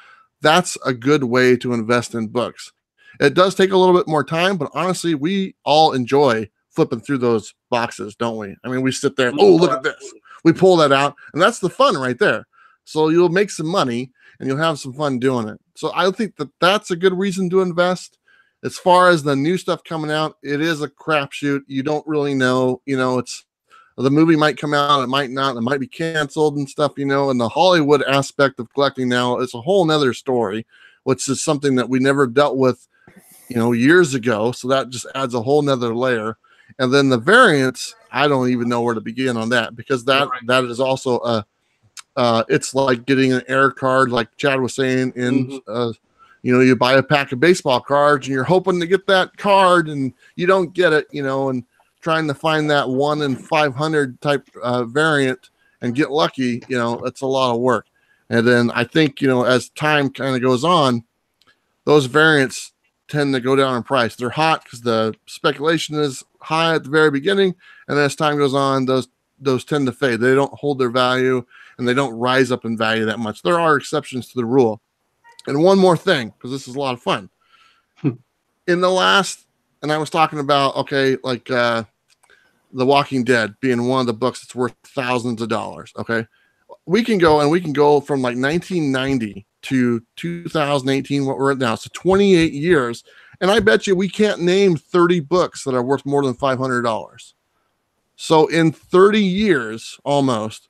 D: that's a good way to invest in books. It does take a little bit more time, but honestly, we all enjoy flipping through those boxes, don't we? I mean, we sit there, oh, look at this. We pull that out, and that's the fun right there. So you'll make some money and you'll have some fun doing it. So I think that that's a good reason to invest. As far as the new stuff coming out, it is a crapshoot. You don't really know, it's the movie might come out, it might not, it might be canceled and stuff, and the Hollywood aspect of collecting now is a whole nother story, which is something that we never dealt with, years ago. So that just adds a whole nother layer. And then the variants, I don't even know where to begin on that, because that is also it's like getting an air card, like Chad was saying, in you buy a pack of baseball cards and you're hoping to get that card and you don't get it, and trying to find that 1 in 500 type variant and get lucky, it's a lot of work. And then I think, as time kind of goes on, those variants tend to go down in price. They're hot because the speculation is high at the very beginning, and as time goes on, those tend to fade. They don't hold their value and they don't rise up in value that much. There are exceptions to the rule. And one more thing, because this is a lot of fun. In the last, and I was talking about, like The Walking Dead being one of the books that's worth thousands of dollars. Okay. We can go from like 1990 to 2018, what we're at now. So 28 years. And I bet you we can't name 30 books that are worth more than $500. So in 30 years, almost,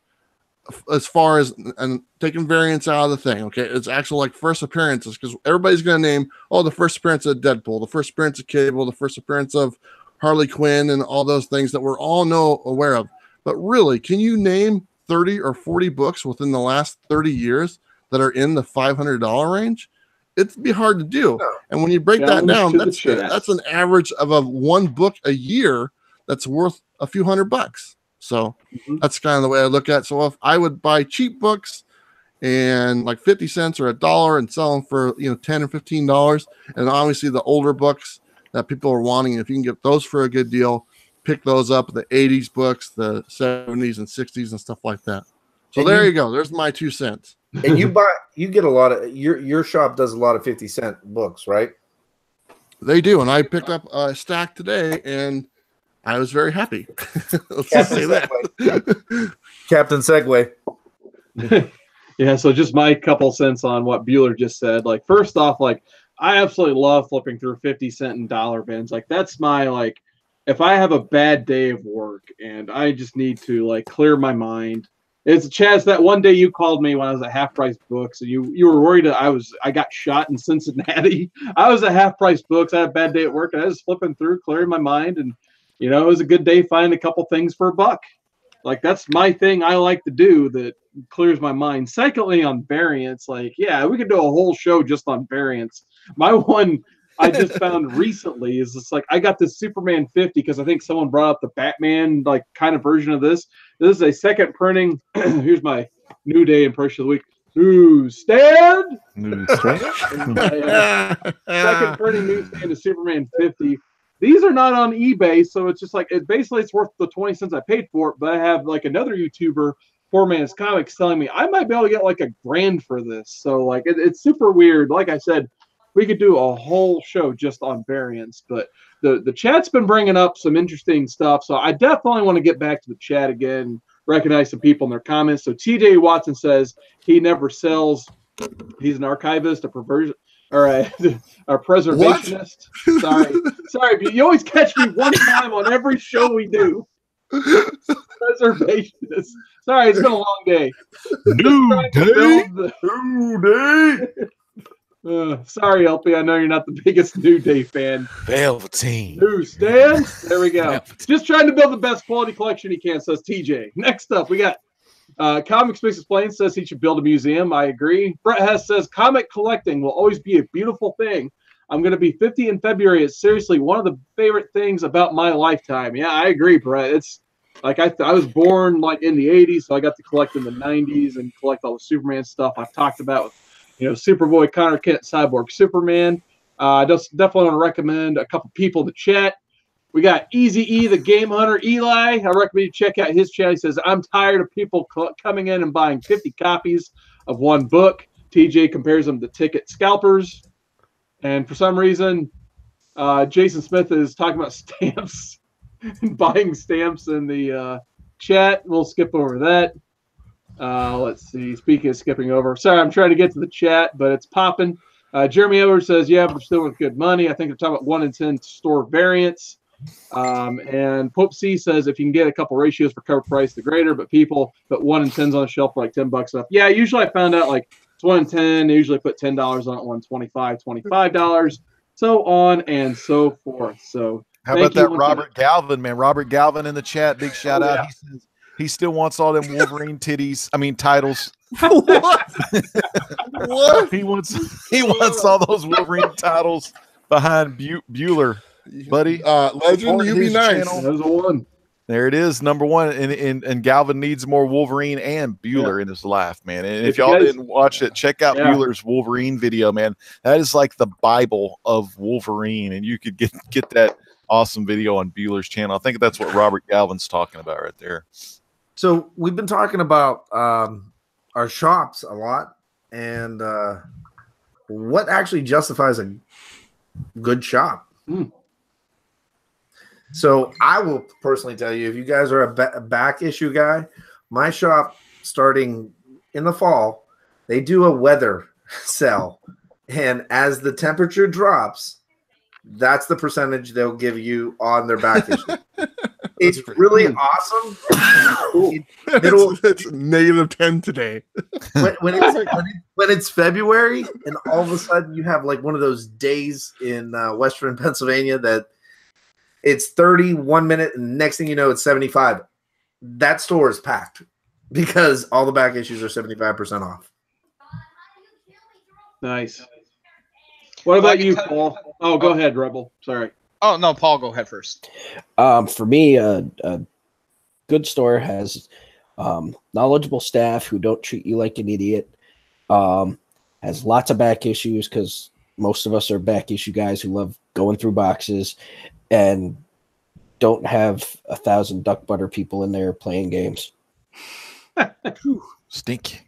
D: as far as and taking variants out of the thing, okay, it's actual like first appearances, because everybody's going to name, the first appearance of Deadpool, the first appearance of Cable, the first appearance of Harley Quinn, and all those things that we're all aware of. But really, can you name 30 or 40 books within the last 30 years that are in the $500 range? It'd be hard to do. No. And when you break that down, that's an average of one book a year that's worth a few $100. So that's kind of the way I look at it. So if I would buy cheap books and like 50 cents or $1 and sell them for, $10 or $15, and obviously the older books that people are wanting, if you can get those for a good deal, pick those up, the 80s books, the 70s and 60s and stuff like that. So and there you go. There's my 2 cents.
B: And you get a lot of, your shop does a lot of 50-cent books, right?
D: They do. And I picked up a stack today and I was very happy. Let's just say that.
B: Captain Segway.
A: Yeah, so just my couple cents on what Bueller just said. Like, first off, like, I absolutely love flipping through 50-cent and dollar bins. Like, that's my, like, if I have a bad day of work and I just need to, like, clear my mind. It's Chaz, that one day you called me when I was at Half Price Books, and you were worried that I got shot in Cincinnati. I was at Half Price Books. I had a bad day at work, and I was flipping through, clearing my mind, and it was a good day finding a couple things for $1. Like, that's my thing I like to do that clears my mind. Secondly, on variants, like, yeah, we could do a whole show just on variants. My one I just found recently is just like, I got this Superman 50 because I think someone brought up the Batman, like, kind of version of this. This is a second printing. Here's my New Day impression of the week. Newsstand. Second printing newsstand is Superman 50. These are not on eBay, so it's just like, it's worth the 20 cents I paid for it. But I have like another YouTuber, Poor Man's Comics, telling me I might be able to get like $1,000 for this. So like, it's super weird. Like I said, we could do a whole show just on variants. But the chat's been bringing up some interesting stuff, so I definitely want to get back to the chat again, recognize some people in their comments. So TJ Watson says he never sells. He's an archivist, a perversion. Or a preservationist. Sorry, but you always catch me one time on every show we do. Preservationist. Sorry, it's been a long day.
E: New day.
A: Sorry, LP. I know you're not the biggest New Day fan.
E: Velveteen.
A: Newsstand. There we go. Just trying to build the best quality collection he can, says TJ. Next up, we got Comic Space Explained says he should build a museum. I agree. Brett Hess says comic collecting will always be a beautiful thing. I'm going to be 50 in February. It's seriously one of the favorite things about my lifetime. Yeah, I agree, Brett. It's like I was born like in the 80s, so I got to collect in the 90s and collect all the Superman stuff I've talked about. Superboy, Connor Kent, Cyborg, Superman. I just definitely want to recommend a couple people to chat. We got Easy E, the Game Hunter, Eli. I recommend you check out his chat. He says, I'm tired of people coming in and buying 50 copies of one book. TJ compares them to ticket scalpers. And for some reason, Jason Smith is talking about stamps and buying stamps in the chat. We'll skip over that. Let's see. Speaking of skipping over. Sorry, I'm trying to get to the chat, but it's popping. Jeremy Edwards says, yeah, but still with good money. I think they're talking about 1 in 10 store variants. And Pope C says, if you can get a couple ratios for cover price, the greater, but 1 in 10's on the shelf for like $10 up. Yeah, usually I found out like it's 1 in 10. They usually put $10 on it, $25, so on and so forth. So
E: how about that Robert Galvin, man? Robert Galvin in the chat. Big shout out. Yeah. He says he still wants all them Wolverine titles.
D: What? What?
E: He wants all those Wolverine titles behind Bueller, buddy.
D: Legend, you be nice.
A: There's one.
E: There it is, number 1. And Galvin needs more Wolverine and Bueller in his life, man. And if y'all didn't watch it, check out Bueller's Wolverine video, man. That is like the Bible of Wolverine, and you could get that awesome video on Bueller's channel. I think that's what Robert Galvin's talking about right there.
B: So we've been talking about our shops a lot, and what actually justifies a good shop. So I will personally tell you, if you guys are a back issue guy, my shop starting in the fall, they do a weather sell, and as the temperature drops, that's the percentage they'll give you on their back issue. It's really awesome.
D: It's -10 today.
B: when it's February and all of a sudden you have like one of those days in Western Pennsylvania that it's 30 1 minute and next thing you know it's 75. That store is packed because all the back issues are 75% off.
A: Nice. What about you, Paul? Oh, go ahead, Rebel. Sorry.
F: Oh, no, Paul, go ahead first.
C: For me, a good store has knowledgeable staff who don't treat you like an idiot, has lots of back issues because most of us are back issue guys who love going through boxes, and don't have 1,000 duck butter people in there playing games.
E: Stinky.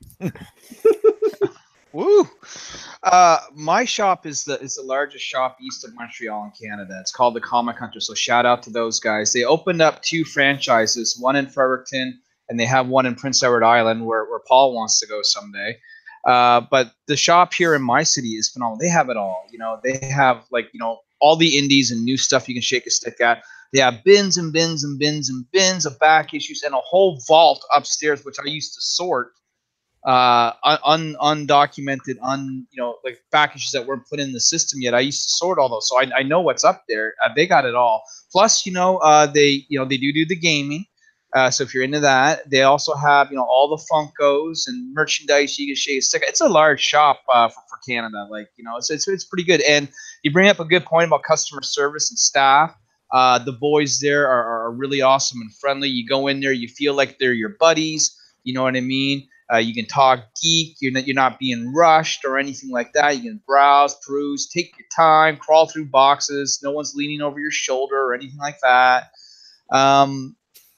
F: Woo! My shop is the largest shop east of Montreal in Canada. It's called the Comic Hunter. So shout out to those guys. They opened up 2 franchises, one in Fredericton, and they have one in Prince Edward Island where Paul wants to go someday. But the shop here in my city is phenomenal. They have it all. They have all the indies and new stuff you can shake a stick at. They have bins and bins and bins and bins of back issues and a whole vault upstairs, which I used to sort. Undocumented, like back issues that weren't put in the system yet. I used to sort all those, so I know what's up there. They got it all. Plus, they do the gaming. So if you're into that, they also have all the Funkos and merchandise you can shake a stick. It's a large shop for Canada. It's pretty good. And you bring up a good point about customer service and staff. The boys there are really awesome and friendly. You go in there, you feel like they're your buddies. You know what I mean? You can talk geek. You're not being rushed or anything like that. You can browse, peruse, take your time, crawl through boxes. No one's leaning over your shoulder or anything like that.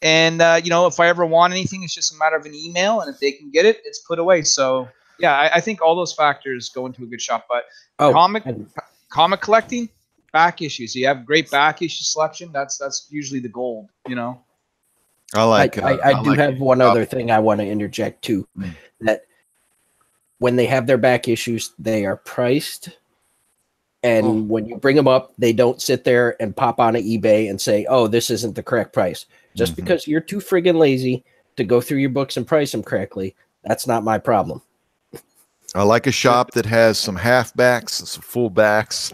F: If I ever want anything, it's just a matter of an email, and if they can get it, it's put away. So yeah, I think all those factors go into a good shop. But comic collecting, back issues. So you have great back issue selection. That's usually the gold.
C: I do have one other thing I want to interject too. That when they have their back issues, they are priced, and when you bring them up, they don't sit there and pop on eBay and say, "Oh, this isn't the correct price." Just because you're too friggin' lazy to go through your books and price them correctly, that's not my problem.
E: I like a shop that has some halfbacks and some fullbacks.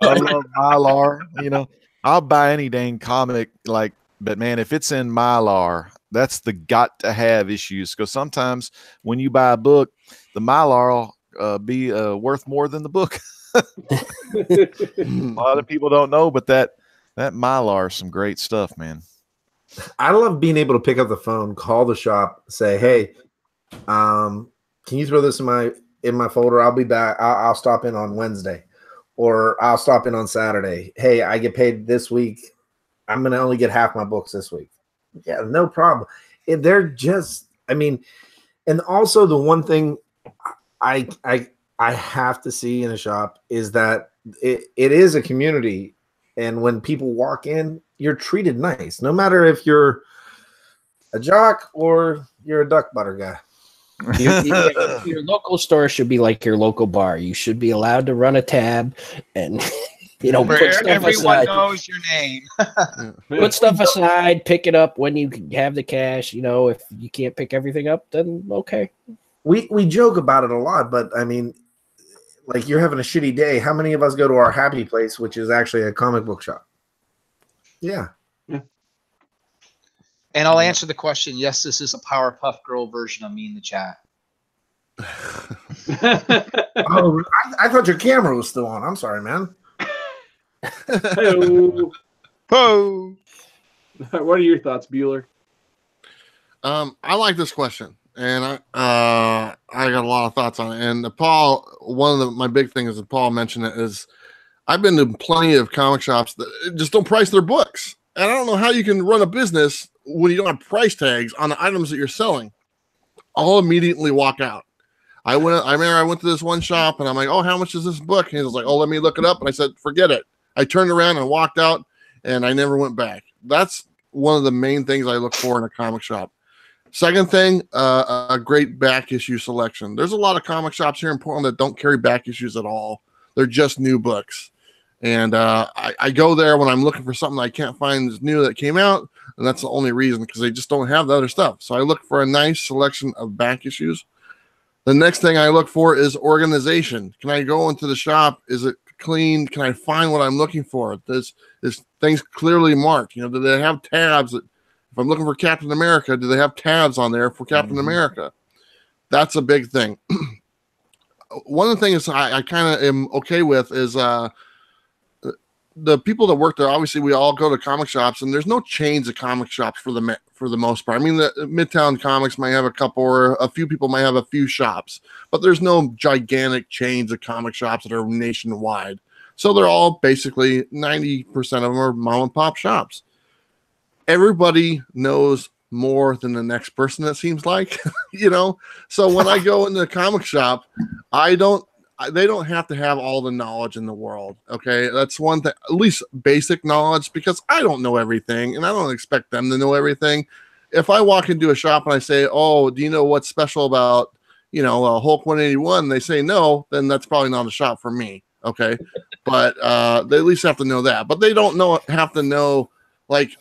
E: I love Mylar. You know, I'll buy any dang comic, like, but man, if it's in Mylar, that's the got to have issues. Because sometimes when you buy a book, the Mylar will be worth more than the book. A lot of people don't know, but that Mylar is some great stuff, man.
B: I love being able to pick up the phone, call the shop, say, "Hey, can you throw this in my folder? I'll be back. I'll stop in on Wednesday, or I'll stop in on Saturday. Hey, I get paid this week. I'm gonna only get half my books this week." Yeah, no problem. They're just, I mean, and also the one thing I have to see in a shop is that it is a community, and when people walk in, you're treated nice, no matter if you're a jock or you're a duck butter guy.
C: Your local store should be like your local bar. You should be allowed to run a tab and
F: where everyone knows your name.
C: Put stuff aside, pick it up when you have the cash. If you can't pick everything up, then okay.
B: We joke about it a lot, but I mean, like, you're having a shitty day. How many of us go to our happy place, which is actually a comic book shop? Yeah.
F: And I'll answer the question. Yes, this is a Powerpuff Girl version of me in the chat.
B: Oh, I thought your camera was still on. I'm sorry, man.
A: Hello.
F: Oh.
A: What are your thoughts, Bueller?
D: I like this question, and I got a lot of thoughts on it. And Paul, one of my big things that Paul mentioned it is, I've been to plenty of comic shops that just don't price their books, and I don't know how you can run a business when you don't have price tags on the items that you're selling. I'll immediately walk out. I remember I went to this one shop and I'm like, "Oh, how much is this book?" And he was like, "Oh, let me look it up." And I said, "Forget it." I turned around and walked out, and I never went back. That's one of the main things I look for in a comic shop. Second thing, a great back issue selection. There's a lot of comic shops here in Portland that don't carry back issues at all. They're just new books. And I go there when I'm looking for something I can't find that's new that came out, and that's the only reason, because they just don't have the other stuff. So I look for a nice selection of back issues. The next thing I look for is organization. Can I go into the shop? Is it clean? Can I find what I'm looking for? Is things clearly marked? Do they have tabs? If I'm looking for Captain America, do they have tabs on there for Captain America? That's a big thing. One of the things I kind of am okay with is the people that work there. Obviously, we all go to comic shops, and there's no chains of comic shops for the most part. I mean, the Midtown Comics might have a couple, or a few people might have a few shops, but there's no gigantic chains of comic shops that are nationwide. So they're all basically 90% of them are mom and pop shops. Everybody knows more than the next person, it seems like, So when I go in the comic shop, they don't have to have all the knowledge in the world. Okay. That's one thing, at least basic knowledge, because I don't know everything and I don't expect them to know everything. If I walk into a shop and I say, "Oh, do you know what's special about, Hulk 181? They say no, then that's probably not a shop for me. Okay. But they at least have to know that, but they don't have to know, like,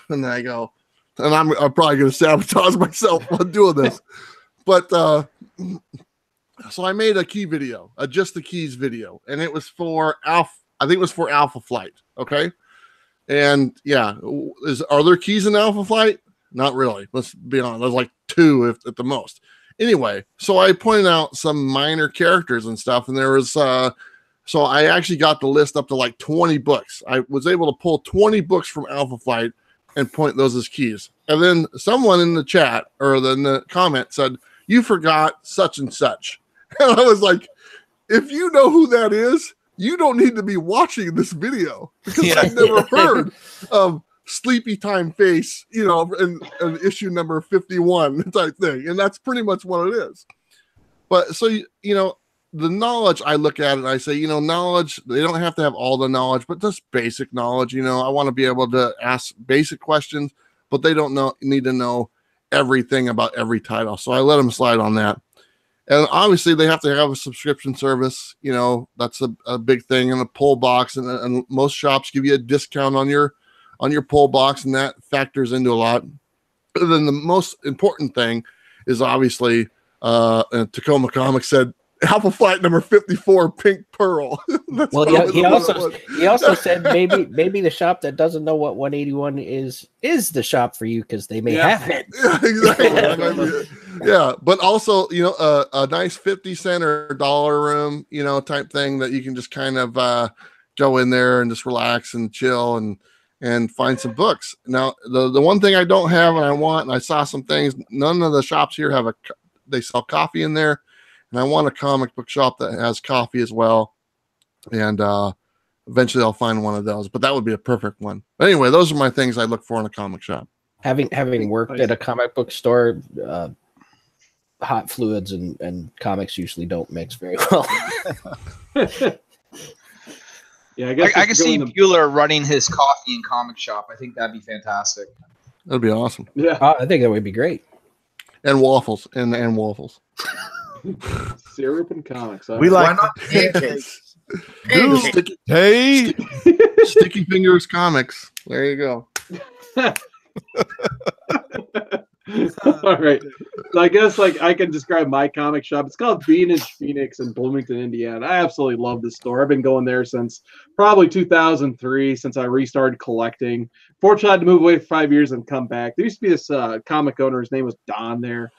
D: and then I go, and I'm probably going to sabotage myself while doing this, but, so I made a key video, just the keys video, and it was for Alpha. I think it was for Alpha Flight. Okay. And yeah, are there keys in Alpha Flight? Not really. Let's be honest. There's like 2 at the most. Anyway, so I pointed out some minor characters and stuff, and there was, so I actually got the list up to like 20 books. I was able to pull 20 books from Alpha Flight and point those as keys. And then someone in the chat or in the comment said, "You forgot such and such." And I was like, if you know who that is, you don't need to be watching this video, because I've never heard of Sleepy Time Face, in issue number 51 type thing. And that's pretty much what it is. But so, the knowledge, I look at it and I say, knowledge, they don't have to have all the knowledge, but just basic knowledge. I want to be able to ask basic questions, but they don't need to know everything about every title. So I let them slide on that. And obviously they have to have a subscription service. That's a big thing, in a pull box, and most shops give you a discount on your pull box, and that factors into a lot. But then the most important thing is obviously and Tacoma Comics said Alpha Flight number 54, Pink Pearl.
C: Well, he also said maybe the shop that doesn't know what 181 is the shop for you because they may have it.
D: Yeah, exactly. Yeah, but also, you know, a nice 50-cent or $1 room, you know, type thing that you can just kind of go in there and just relax and chill and find some books. Now, the one thing I don't have and I want, and I saw some things, none of the shops here have they sell coffee in there. And I want a comic book shop that has coffee as well. And eventually I'll find one of those, but that would be a perfect one. But anyway, those are my things I look for in a comic shop.
C: Having worked at a comic book store, hot fluids and comics usually don't mix very well.
A: Yeah, I
F: can see Bueller running his coffee and comic shop. I think that'd be fantastic.
D: That'd be awesome.
A: Yeah,
C: I think that would be great.
D: And waffles and waffles.
A: Syrup and comics.
E: We like
B: pancakes.
D: Sticky Fingers Comics. There you go.
A: All right. So I guess I can describe my comic shop. It's called Beanage Phoenix in Bloomington, Indiana. I absolutely love this store. I've been going there since probably 2003, since I restarted collecting. Fortunately, I had to move away for 5 years and come back. There used to be this comic owner. His name was Don there.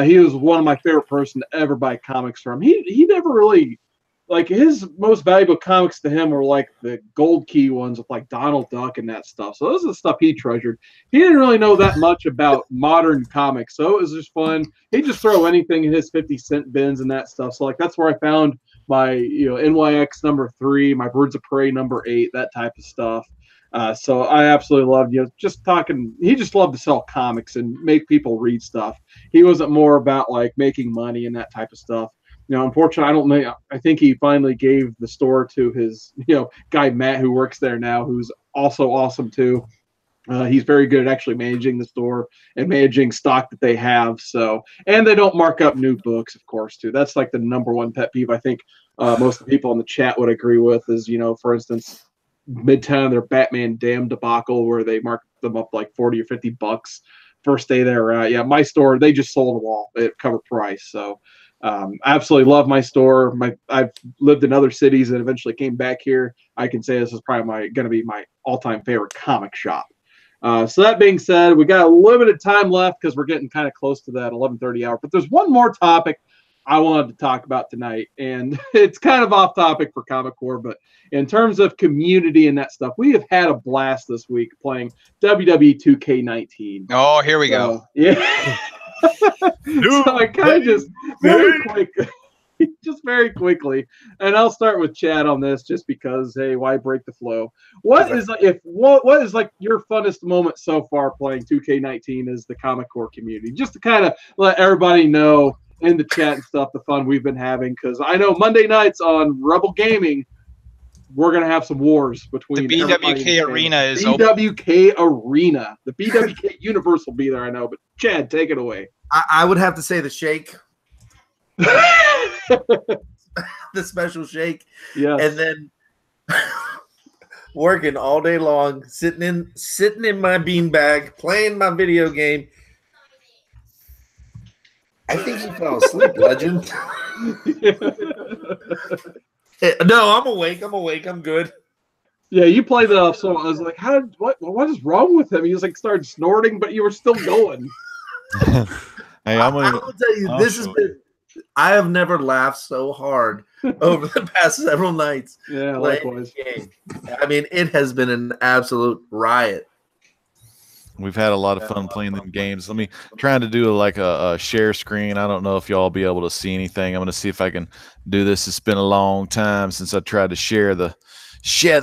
A: He was one of my favorite person to ever buy comics from. He never really, like, his most valuable comics to him were like the gold key ones with like Donald Duck and that stuff. So those are the stuff he treasured. He didn't really know that much about modern comics, so it was just fun. He'd just throw anything in his 50-cent bins and that stuff. So like that's where I found my NYX number 3, my Birds of Prey number 8, that type of stuff. So I absolutely loved just talking. He just loved to sell comics and make people read stuff. He wasn't more about like making money and that type of stuff. Unfortunately, I think he finally gave the store to his, guy Matt, who works there now, who's also awesome too. He's very good at actually managing the store and managing stock that they have. So, and they don't mark up new books, of course, too. That's like the number one pet peeve I think most of the people in the chat would agree with is, for instance, Midtown, their Batman Damn debacle where they marked them up like 40 or 50 bucks first day there. Yeah, my store, they just sold them all at cover price. So I absolutely love my store. I've lived in other cities and eventually came back here. I can say this is probably going to be my all-time favorite comic shop. So that being said, we got a limited time left because we're getting kind of close to that 11:30 hour. But there's one more topic I wanted to talk about tonight, and it's kind of off topic for Comic Core, but in terms of community and that stuff, we have had a blast this week playing WWE 2K19.
F: Oh, here we go.
A: Yeah. So I kind of just very quickly, and I'll start with Chad on this just because, hey, why break the flow? What is like your funnest moment so far playing 2K19 as the Comic Core community? Just to kind of let everybody know in the chat and stuff the fun we've been having, because I know Monday nights on Rebel Gaming we're gonna have some wars between
F: the BWK arena is
A: BWK arena. The BWK universe will be there, I know, but Chad, take it away.
B: I would have to say the shake. The special shake.
A: Yeah.
B: And then working all day long, sitting in my beanbag, playing my video game. I think he fell asleep, legend. No, I'm awake. I'm good.
A: Yeah, you played that off, so I was like, what is wrong with him? He was like started snorting, but you were still going.
E: Hey,
B: I will tell you, this has been, I have never laughed so hard over the past several nights.
A: Yeah, likewise.
B: I mean, it has been an absolute riot.
E: We've had a lot of fun playing them games. Trying to do like a share screen. I don't know if y'all will be able to see anything. I'm going to see if I can do this. It's been a long time since I tried to share the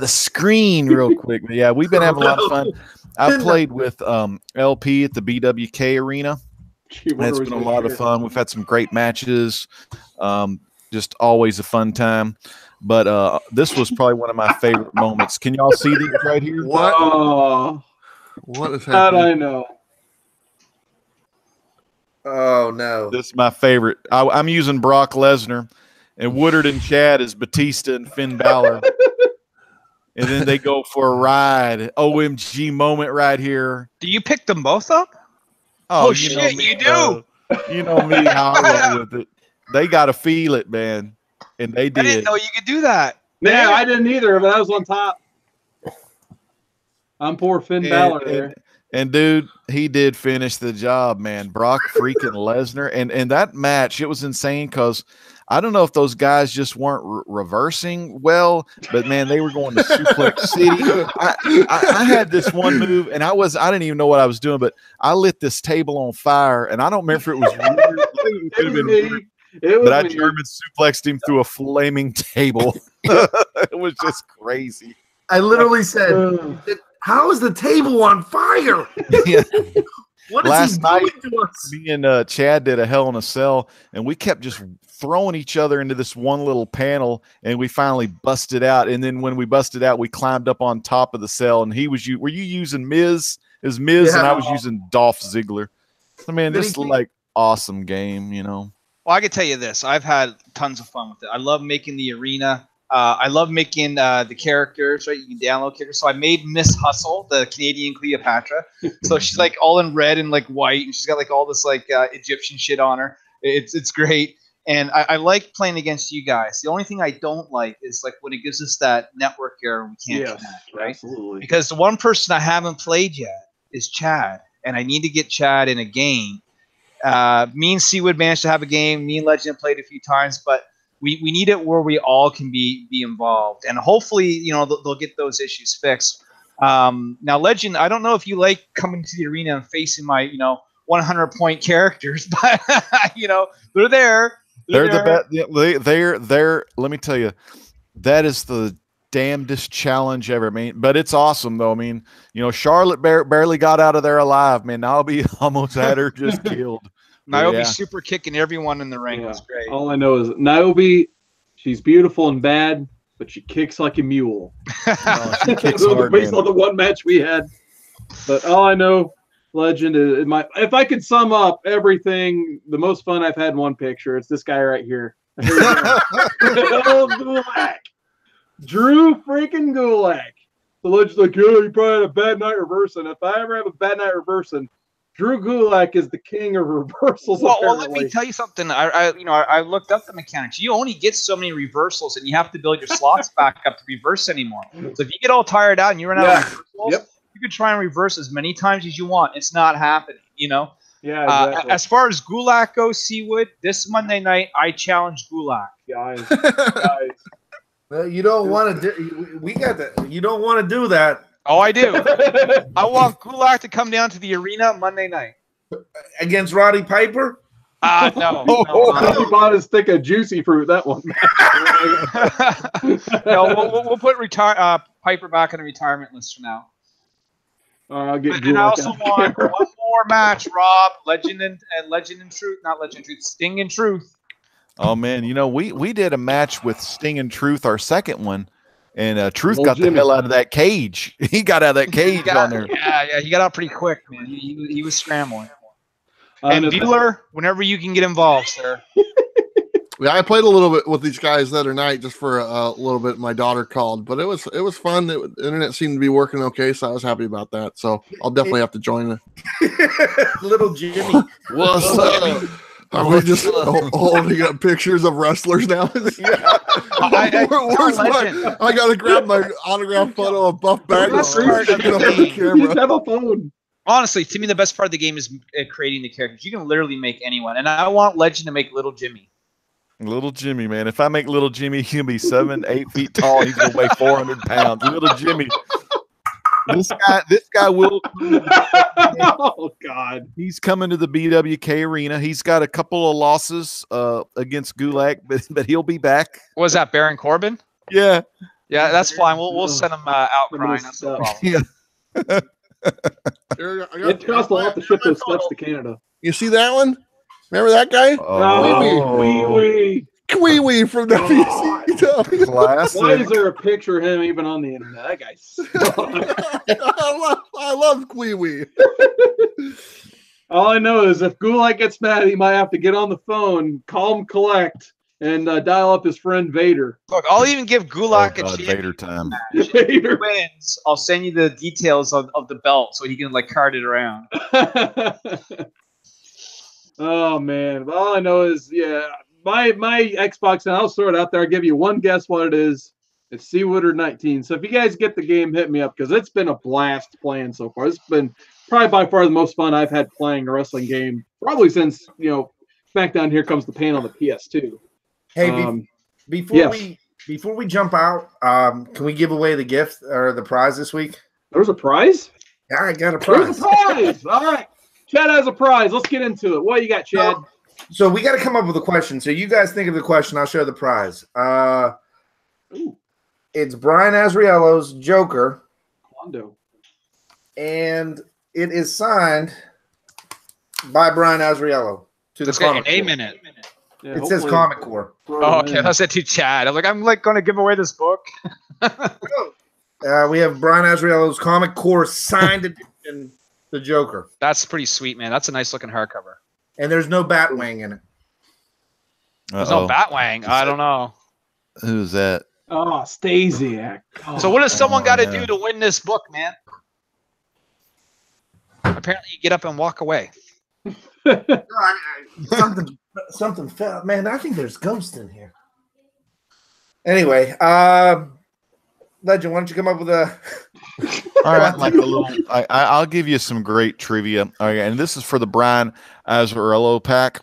E: screen real quick. But yeah, we've been having a lot of fun. I played with LP at the BWK arena. It's been a lot of fun. We've had some great matches. Just always a fun time. But this was probably one of my favorite moments. Can y'all see these right here?
D: What? What is happening?
A: How'd I know?
B: Oh, no.
E: This is my favorite. I'm using Brock Lesnar, and Woodard and Chad is Batista and Finn Balor. And then they go for a ride. OMG moment right here.
F: Do you pick them both up?
E: Oh,
F: shit, you do.
E: You know me, how I roll with it. They got to feel it, man, and they did.
F: I didn't know you could do that.
A: Yeah, I didn't either, but I was on top. I'm poor Finn Balor there.
E: And dude, he did finish the job, man. Brock freaking Lesnar, and that match, it was insane because I don't know if those guys just weren't reversing well, but man, they were going to Suplex City. I had this one move, and I didn't even know what I was doing, but I lit this table on fire, and I don't remember if it was weird. It could have been weird, but I German suplexed him through a flaming table. It was just crazy.
B: I literally said, how is the table on fire?
E: Yeah.
B: What is
E: Last
B: he
E: night,
B: doing to us?
E: me and Chad did a Hell in a Cell, and we kept just throwing each other into this one little panel, and we finally busted out. And then when we busted out, we climbed up on top of the cell, and were you using Miz? It was Miz, and I was using Dolph Ziggler. I mean, this is like awesome game, you know.
F: Well, I can tell you this. I've had tons of fun with it. I love making the arena. I love making the characters, right? You can download characters. So I made Miss Hustle, the Canadian Cleopatra. So she's like all in red and like white, and she's got like all this like Egyptian shit on her. It's great. And I like playing against you guys. The only thing I don't like is like when it gives us that network error we can't connect, right?
A: Absolutely.
F: Because the one person I haven't played yet is Chad, and I need to get Chad in a game. Me and CWOOD managed to have a game. Me and Legend played a few times, but we need it where we all can be involved, and hopefully, you know, they'll get those issues fixed. Now, Legend, I don't know if you like coming to the arena and facing my 100-point characters, but you know they're there.
E: They're the best. They're. Let me tell you, that is the damnedest challenge ever. I mean, but it's awesome though. I mean, Charlotte barely got out of there alive. Man, Niobe almost had her just killed.
F: Niobe super kicking everyone in the ring.
A: Yeah.
F: Was great.
A: All I know is Niobe, she's beautiful and bad, but she kicks like a mule.
E: She kicks hard,
A: based
E: man.
A: on the one match we had. But all I know, Legend, is if I could sum up everything, the most fun I've had in one picture, it's this guy right here. Oh, Gulak. Drew freaking Gulak. The Legend's like, yeah, you probably had a bad night reversing. If I ever have a bad night reversing, Drew Gulak is the king of reversals.
F: Well, let me tell you something. I looked up the mechanics. You only get so many reversals, and you have to build your slots back up to reverse anymore. So if you get all tired out and you run out of reversals, you can try and reverse as many times as you want. It's not happening, Yeah,
A: exactly.
F: As far as Gulak goes, CWOOD, this Monday night, I challenge Gulak.
A: Guys.
B: Well, you don't want to do. We got that. You don't want to do that.
F: Oh, I do. I want Gulak to come down to the arena Monday night
B: Against Roddy Piper?
F: No.
A: He bought his stick of juicy fruit that one.
F: No, we'll put Piper back on the retirement list for now.
A: I'll get
F: And I
A: Gulak
F: also
A: out
F: want
A: there.
F: one more match, Rob. Legend and Truth, not Legend and Truth. Sting and Truth.
E: Oh man, we did a match with Sting and Truth, our second one, and Truth
A: Old
E: got
A: Jimmy.
E: the hell out of that cage. He got out of that cage on there.
F: Yeah, he got out pretty quick, man. He was scrambling.
A: I
F: And
A: know
F: Bueller, whenever you can get involved, sir.
D: Yeah, I played a little bit with these guys the other night just for a little bit. My daughter called, but it was fun. The internet seemed to be working okay, so I was happy about that. So I'll definitely have to join it.
B: Little Jimmy.
E: What's up?
D: Are we just holding up pictures of wrestlers now? Where's my? I gotta grab my autograph photo of Buff Bagwell.
F: That's part of the game.
A: You have a phone.
F: Honestly, to me, the best part of the game is creating the characters. You can literally make anyone, and I want Legend to make Little Jimmy.
E: Little Jimmy, man. If I make Little Jimmy, he'll be 7-8 feet tall. He's gonna weigh 400 pounds. Little Jimmy. This guy will.
A: Oh God.
E: He's coming to the BWK arena. He's got a couple of losses against Gulak, but he'll be back.
F: Was that Baron Corbin?
E: Yeah.
F: Yeah, that's fine. We'll send him out crying. That's no problem.
E: Yeah.
A: It costs a lot to ship those steps to Canada.
D: You see that one? Remember that guy?
A: Wee.
D: Kwee from WCW.
E: Classic.
A: Why is there a picture of him even on the internet? That guy's.
D: I love Kwee.
A: All I know is if Gulak gets mad, he might have to get on the phone, call him collect, and dial up his friend Vader.
F: Look, I'll even give Gulak a chance.
E: Vader time.
F: If he wins, I'll send you the details of the belt so he can cart it around.
A: Oh man, all I know is my Xbox, and I'll throw it out there. I'll give you one guess what it is. It's CWOODARD19. So if you guys get the game, hit me up because it's been a blast playing so far. It's been probably by far the most fun I've had playing a wrestling game probably since SmackDown Here Comes the Pain on the PS2.
B: Hey, before we jump out, can we give away the gift or the prize this week?
A: There's a prize?
B: Yeah, I got a prize.
A: There's a prize. All right. Chad has a prize. Let's get into it. What you got, Chad?
B: So we got to come up with a question. So you guys think of the question. I'll share the prize. It's Brian Azriello's Joker.
A: Quando.
B: And it is signed by Brian Azriello to the comic.
F: Name in it.
A: Yeah,
B: it says Comic Core.
F: Oh, okay. I said to Chad. I'm going to give away this book.
B: We have Brian Azriello's Comic Core signed edition, the Joker.
F: That's pretty sweet, man. That's a nice looking hardcover.
B: And there's no Batwing in it.
F: There's no Batwang. I don't know.
E: Who's that?
A: Oh, Stasiak. Oh,
F: so what does someone got to do to win this book, man? Apparently, you get up and walk away.
B: Something fell. Man, I think there's ghosts in here. Anyway, Legend, why don't you come up with a...
E: All right, like a little. I'll give you some great trivia. All right, and this is for the Brian Azariello pack.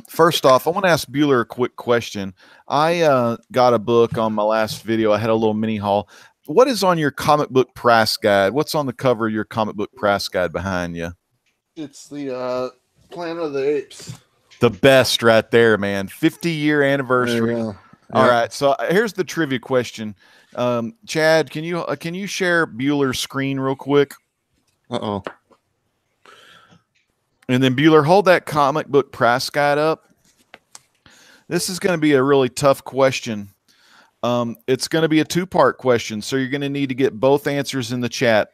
E: First off, I want to ask Bueller a quick question. I got a book on my last video. I had a little mini haul. What is on your comic book price guide? What's on the cover of your comic book price guide behind you?
D: It's the Planet of the Apes.
E: The best right there, man. 50-year anniversary.
D: Yeah.
E: All right, so here's the trivia question. Chad, can you share Bueller's screen real quick?
D: Uh-oh.
E: And then Bueller, hold that comic book price guide up. This is going to be a really tough question. It's going to be a two-part question, so you're going to need to get both answers in the chat.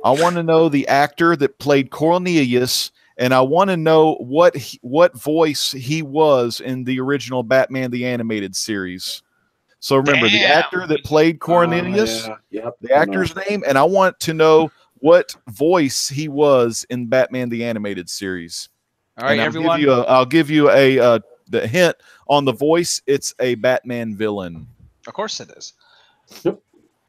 E: I want to know the actor that played Cornelius, and I want to know what voice he was in the original Batman the Animated Series. So remember, the actor that played Cornelius, the actor's name, and I want to know what voice he was in Batman the Animated Series.
F: All right, everyone.
E: I'll give you the hint on the voice. It's a Batman villain.
F: Of course it is. Yep.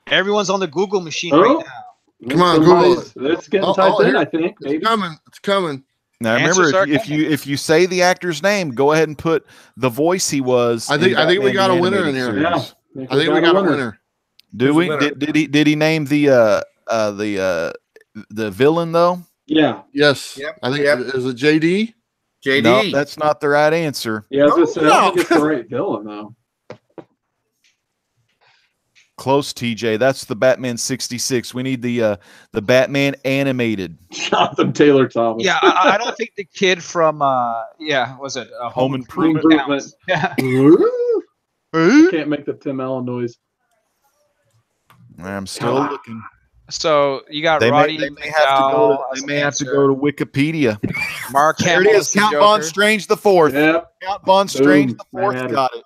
F: Everyone's on the Google machine right now.
D: Come on, Google it.
A: It's getting typed in, I think. Maybe.
D: It's coming.
E: Now remember, if you say the actor's name, go ahead and put the voice he was.
D: I think we got a winner in here.
A: Yeah,
D: I think we got a winner.
E: Do we? Did he name the villain though?
A: Yeah.
D: Yes. Yep. I think is it JD?
B: JD.
E: No, that's not the right answer.
A: Yeah, I was gonna say, I don't think it's the right villain though.
E: Close, TJ. That's the Batman 66. We need the Batman animated.
A: Jonathan Taylor Thomas.
F: Yeah, I don't think the kid from was it
E: Home Improvement?
F: Yeah.
A: Can't make the Tim Allen noise.
E: I'm still looking.
F: So you got Roddy.
E: They may have to go to Wikipedia.
F: Mark
E: There it is. Count Von Strange the Fourth.
A: Yep.
E: Count Von Strange the Fourth got it.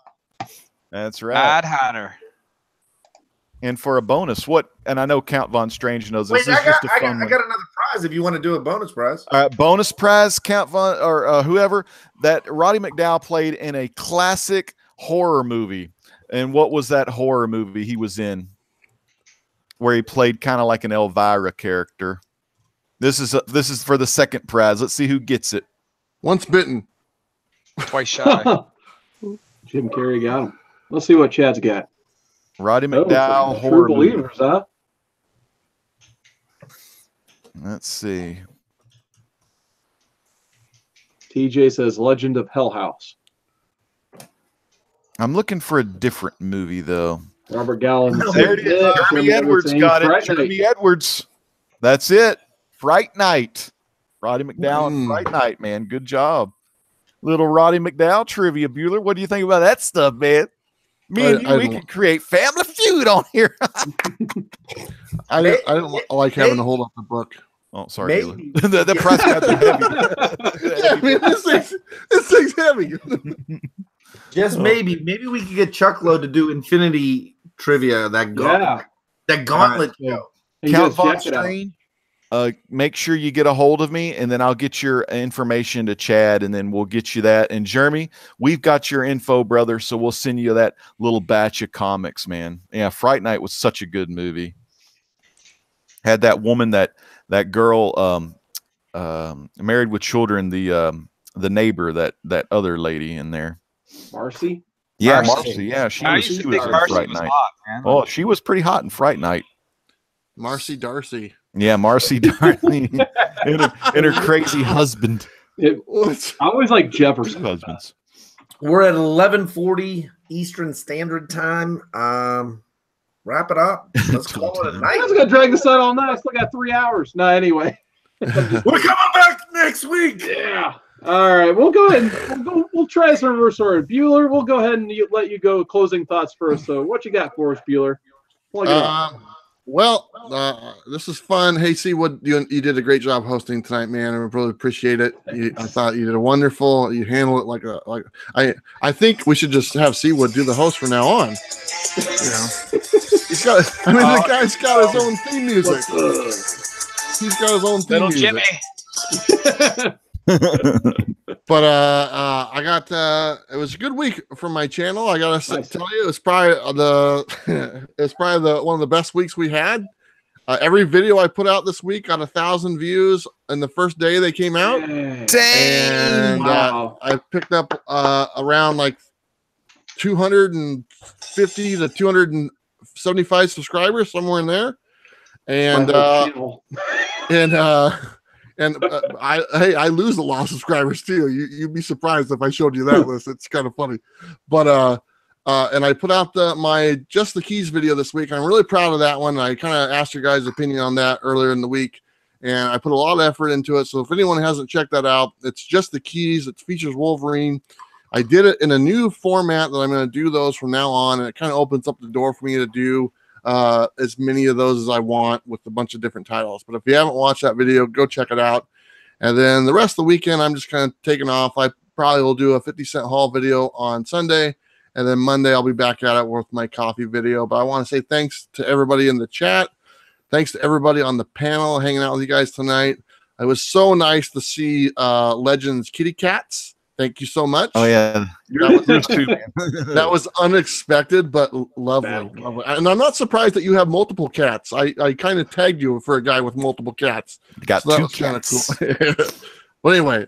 E: That's right.
F: Mad Hatter.
E: And for a bonus, and I know Count Von Strange knows this.
B: I got another prize if you want to do a bonus prize.
E: Bonus prize, Count Von or whoever that Roddy McDowell played in a classic horror movie. And what was that horror movie he was in? Where he played kind of like an Elvira character. This is for the second prize. Let's see who gets it.
D: Once Bitten.
F: Twice shy.
A: Jim Carrey got him. Let's see what Chad's got.
E: Roddy McDowell horror movie.
A: Believers, huh?
E: Let's see.
A: TJ says Legend of Hell House.
E: I'm looking for a different movie though.
A: Robert Gallen.
E: There it is. Jeremy Edwards got it. Jeremy Edwards. That's it. Fright Night. Roddy McDowell. Fright Night, man. Good job. Little Roddy McDowell trivia, Bueller. What do you think about that stuff, man? Me and you, we can create Family Feud on here.
D: I don't like having to hold up the book.
E: Oh, sorry, Bueller. the price guides are heavy.
D: Yeah, man, this thing's heavy.
B: Just maybe we could get Chuckload to do Infinity trivia. That gauntlet show.
E: Count Von Strange. make sure you get a hold of me, and then I'll get your information to Chad, and then we'll get you that. And Jeremy, we've got your info, brother, so we'll send you that little batch of comics, man. Yeah, Fright Night was such a good movie. Had that woman, that girl, Married with Children, the neighbor, that other lady in there.
A: Marcy?
E: Yeah,
F: Marcy.
E: Marcy. Yeah, she
F: I
E: was
F: used to
E: in
F: think Marcy
E: Fright
F: was
E: Night.
F: hot, man.
E: Oh, she was pretty hot in Fright Night.
D: Marcy Darcy.
E: Yeah, Marcy Darcy and her crazy husband.
A: I always like Jefferson.
E: Husbands.
B: We're at 11:40 Eastern Standard Time. Wrap it up. Let's call it a
A: I
B: night.
A: was gonna drag this out all night. I still got 3 hours. No, anyway.
B: We're coming back next week.
A: Yeah. All right. We'll go ahead and we'll try some reverse order. Bueller, we'll go ahead and let you go closing thoughts first. So what you got for us, Bueller? Plug it up.
D: Well, this is fun. Hey, CWOOD, you did a great job hosting tonight, man. I really appreciate it. I thought you did a wonderful. You handle it I think we should just have CWOOD do the host from now on. You know, he's got. I mean, the guy's got his own theme music. He's got his own theme music.
F: Jimmy.
D: But I got it was a good week for my channel. I gotta tell you, it's probably one of the best weeks we had. Every video I put out this week got 1,000 views in the first day they came out.
C: Dang!
D: And
A: Wow.
D: I picked up around like 250 to 275 subscribers, somewhere in there. And I lose a lot of subscribers too. You'd be surprised if I showed you that list. It's kind of funny, but and I put out my Just the Keys video this week. I'm really proud of that one. I kind of asked your guys' opinion on that earlier in the week, and I put a lot of effort into it. So if anyone hasn't checked that out, it's Just the Keys. It features Wolverine. I did it in a new format that I'm going to do those from now on, and it kind of opens up the door for me to do as many of those as I want with a bunch of different titles. But if you haven't watched that video, go check it out. And then the rest of the weekend, I'm just kind of taking off. I probably will do a 50-cent haul video on Sunday, and then Monday I'll be back at it with my coffee video. But I want to say thanks to everybody in the chat. Thanks to everybody on the panel hanging out with you guys tonight. It was so nice to see Legends Kitty Cats. Thank you so much.
E: Oh yeah,
D: that was unexpected, but lovely. And I'm not surprised that you have multiple cats. I kind of tagged you for a guy with multiple cats.
E: Got
D: so
E: two
D: cats.
E: Cool.
D: But anyway,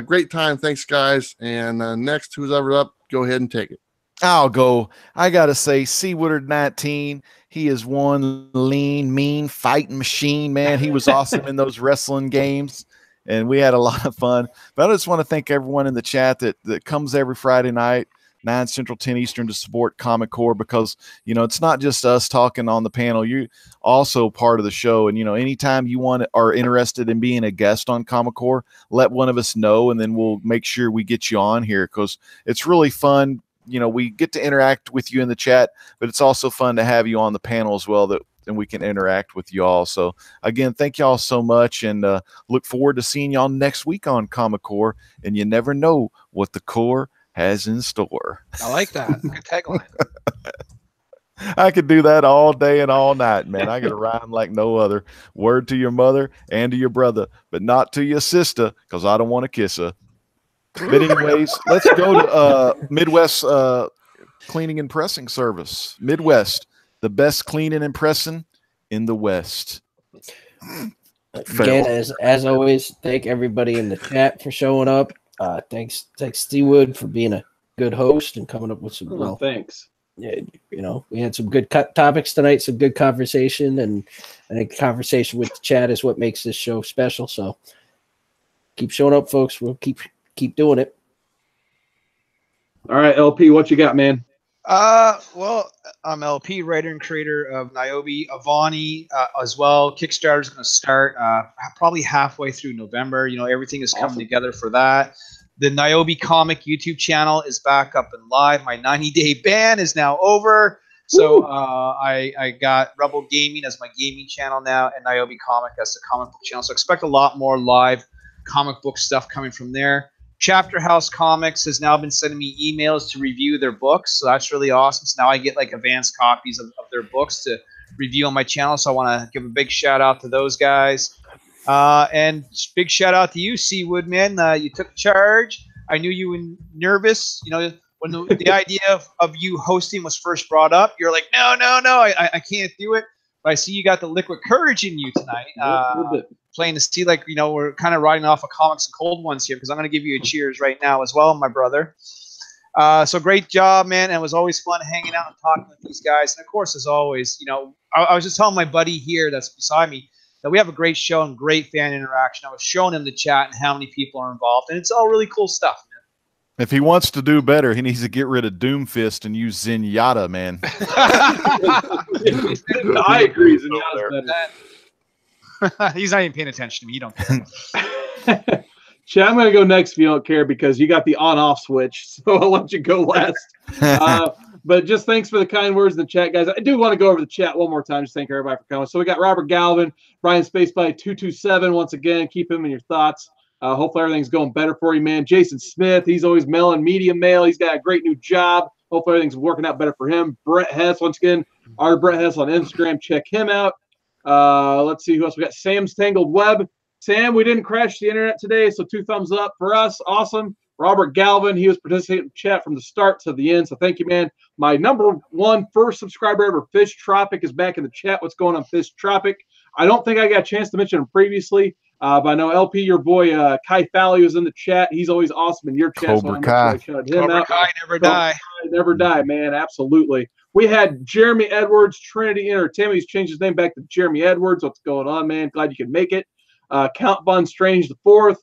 D: great time. Thanks, guys. And next, who's ever up, go ahead and take it.
E: I'll go. I gotta say, CWOODARD19. He is one lean, mean fighting machine, man. He was awesome in those wrestling games. And we had a lot of fun. But I just want to thank everyone in the chat that comes every Friday night, 9 Central, 10 Eastern, to support Comic Core, because, you know, it's not just us talking on the panel. You're also part of the show. And, you know, anytime you are interested in being a guest on Comic Core, let one of us know, and then we'll make sure we get you on here, because it's really fun. You know, we get to interact with you in the chat, but it's also fun to have you on the panel as well, and we can interact with y'all. So again, thank y'all so much, and look forward to seeing y'all next week on Comic Core. And you never know what the core has in store.
F: I like that. Good tagline.
E: I could do that all day and all night, man. I could rhyme like no other. Word to your mother and to your brother, but not to your sister, because I don't want to kiss her. But anyways, let's go to Midwest Cleaning and Pressing Service. Midwest, the best cleaning and pressing in the West.
C: Again, as always, thank everybody in the chat for showing up. Thanks CWOOD for being a good host and coming up with some.
A: Thanks.
C: Yeah, you know, we had some good topics tonight, some good conversation, and I think conversation with the chat is what makes this show special. So keep showing up, folks. We'll keep doing it.
A: All right, LP, what you got, man?
F: Well, I'm LP, writer and creator of Niobe, Avani as well. Kickstarter is going to start probably halfway through November. You know, everything is coming together for that. The Niobe comic YouTube channel is back up and live. My 90-day ban is now over. So I got Rebel Gaming as my gaming channel now, and Niobe Comic as the comic book channel. So expect a lot more live comic book stuff coming from there. Chapter House Comics has now been sending me emails to review their books, so that's really awesome. So now I get like advanced copies of their books to review on my channel. So I want to give a big shout out to those guys. And big shout out to you, CWOOD, man. You took charge. I knew you were nervous. You know, when the idea of you hosting was first brought up, you're like, no, I can't do it. But I see you got the liquid courage in you tonight. Playing to see, like, you know, we're kind of riding off of comics and cold ones here, because I'm going to give you a cheers right now as well, my brother. So great job, man. And it was always fun hanging out and talking with these guys. And of course, as always, you know, I was just telling my buddy here that's beside me that we have a great show and great fan interaction. I was showing him the chat and how many people are involved, and it's all really cool stuff, man.
E: If he wants to do better, he needs to get rid of Doomfist and use Zenyatta, man.
A: I agree. Zenyatta's better.
F: He's not even paying attention to me. You don't care.
A: Chad, I'm going to go next if you don't care, because you got the on-off switch, so I'll let you go last. But just thanks for the kind words in the chat, guys. I do want to go over the chat one more time. Just thank everybody for coming. So we got Robert Galvin, Brian Spaceby 227. Once again, keep him in your thoughts. Hopefully everything's going better for you, man. Jason Smith, he's always mailing media mail. He's got a great new job. Hopefully everything's working out better for him. Brett Hess, once again, our Brett Hess on Instagram. Check him out. Let's see who else we got. Sam's Tangled Web. Sam, we didn't crash the internet today, so 2 thumbs up for us. Awesome. Robert Galvin, he was participating in the chat from the start to the end, so thank you, man. My #1 first subscriber ever, Fish Tropic, is back in the chat. What's going on, Fish Tropic? I don't think I got a chance to mention him previously, but I know LP, your boy Kai Fally, was in the chat. He's always awesome in your chat.
E: Cobra Kai.
F: Cobra Kai never die.
A: Never die, man. Absolutely. We had Jeremy Edwards, Trinity Entertainment. He's changed his name back to Jeremy Edwards. What's going on, man? Glad you could make it. Count Von Strange the Fourth.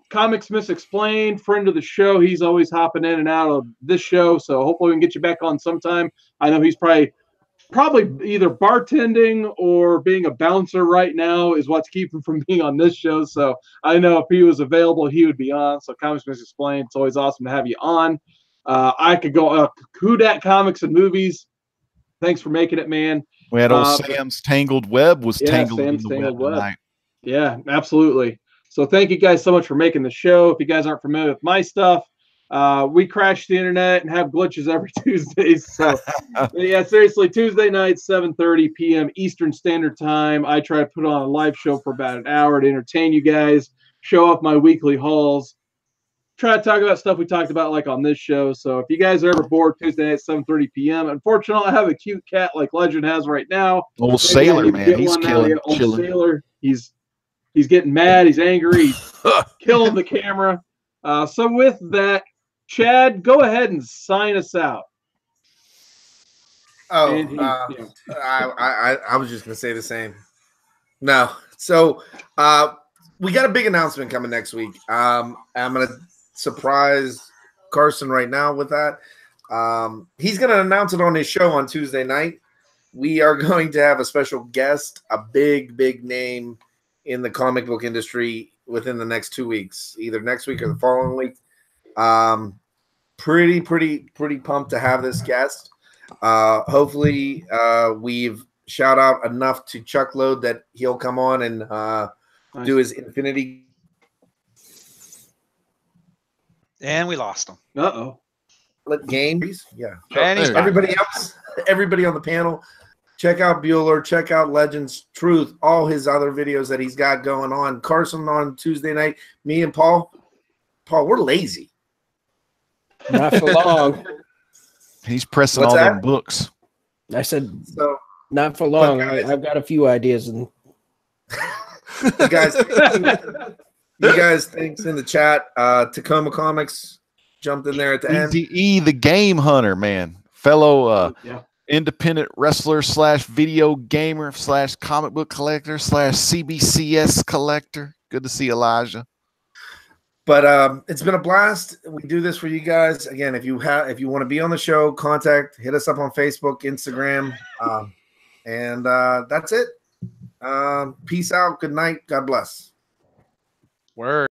A: Comics Misexplained, friend of the show. He's always hopping in and out of this show, so hopefully we can get you back on sometime. I know he's probably either bartending or being a bouncer right now is what's keeping him from being on this show. So I know if he was available, he would be on. So Comics Misexplained, it's always awesome to have you on. I could go CWOODARD Comics and Movies. Thanks for making it, man.
E: We had old Sam's Tangled Web was tangled
A: Sam's
E: in the
A: Tangled
E: web
A: Web.
E: tonight.
A: Yeah, absolutely. So thank you guys so much for making the show. If you guys aren't familiar with my stuff, we crash the internet and have glitches every Tuesday. So yeah, seriously, Tuesday nights, 7:30 p.m. Eastern Standard Time. I try to put on a live show for about an hour to entertain you guys, show off my weekly hauls, try to talk about stuff we talked about like on this show. So if you guys are ever bored, Tuesday night, 7:30 p.m. Unfortunately, I have a cute cat like Legend has right now.
E: Old Sailor, man. He's killing.
A: Old Sailor. He's getting mad. He's angry. He's killing the camera. So with that, Chad, go ahead and sign us out.
B: Oh, I was just going to say the same. No. So we got a big announcement coming next week. I'm going to surprise Carson right now with that. He's going to announce it on his show on Tuesday night. We are going to have a special guest, a big name in the comic book industry within the next 2 weeks, either next week or the following week. Pretty pumped to have this guest. Hopefully we've shout out enough to Chuck Load that he'll come on and do his Infinity.
F: And we lost him.
A: Uh-oh.
B: Games. Yeah.
F: And he's
B: everybody else, everybody on the panel, check out Bueller, check out Legends, Truth, all his other videos that he's got going on. Carson on Tuesday night. Me and Paul, we're lazy.
C: Not for long.
E: He's pressing
B: What's
E: all
B: that?
E: them books.
C: I said,
B: So,
C: not for long.
B: guys-
C: I've got a few ideas. And
B: you guys, thanks in the chat. Tacoma Comics jumped in there at the end.
E: Easy E, the game hunter, man. Fellow
A: Yeah.
E: independent wrestler / video gamer / comic book collector / CBCS collector. Good to see Elijah.
B: But it's been a blast. We do this for you guys. Again, if you want to be on the show, hit us up on Facebook, Instagram, and that's it. Peace out. Good night. God bless.
F: Word.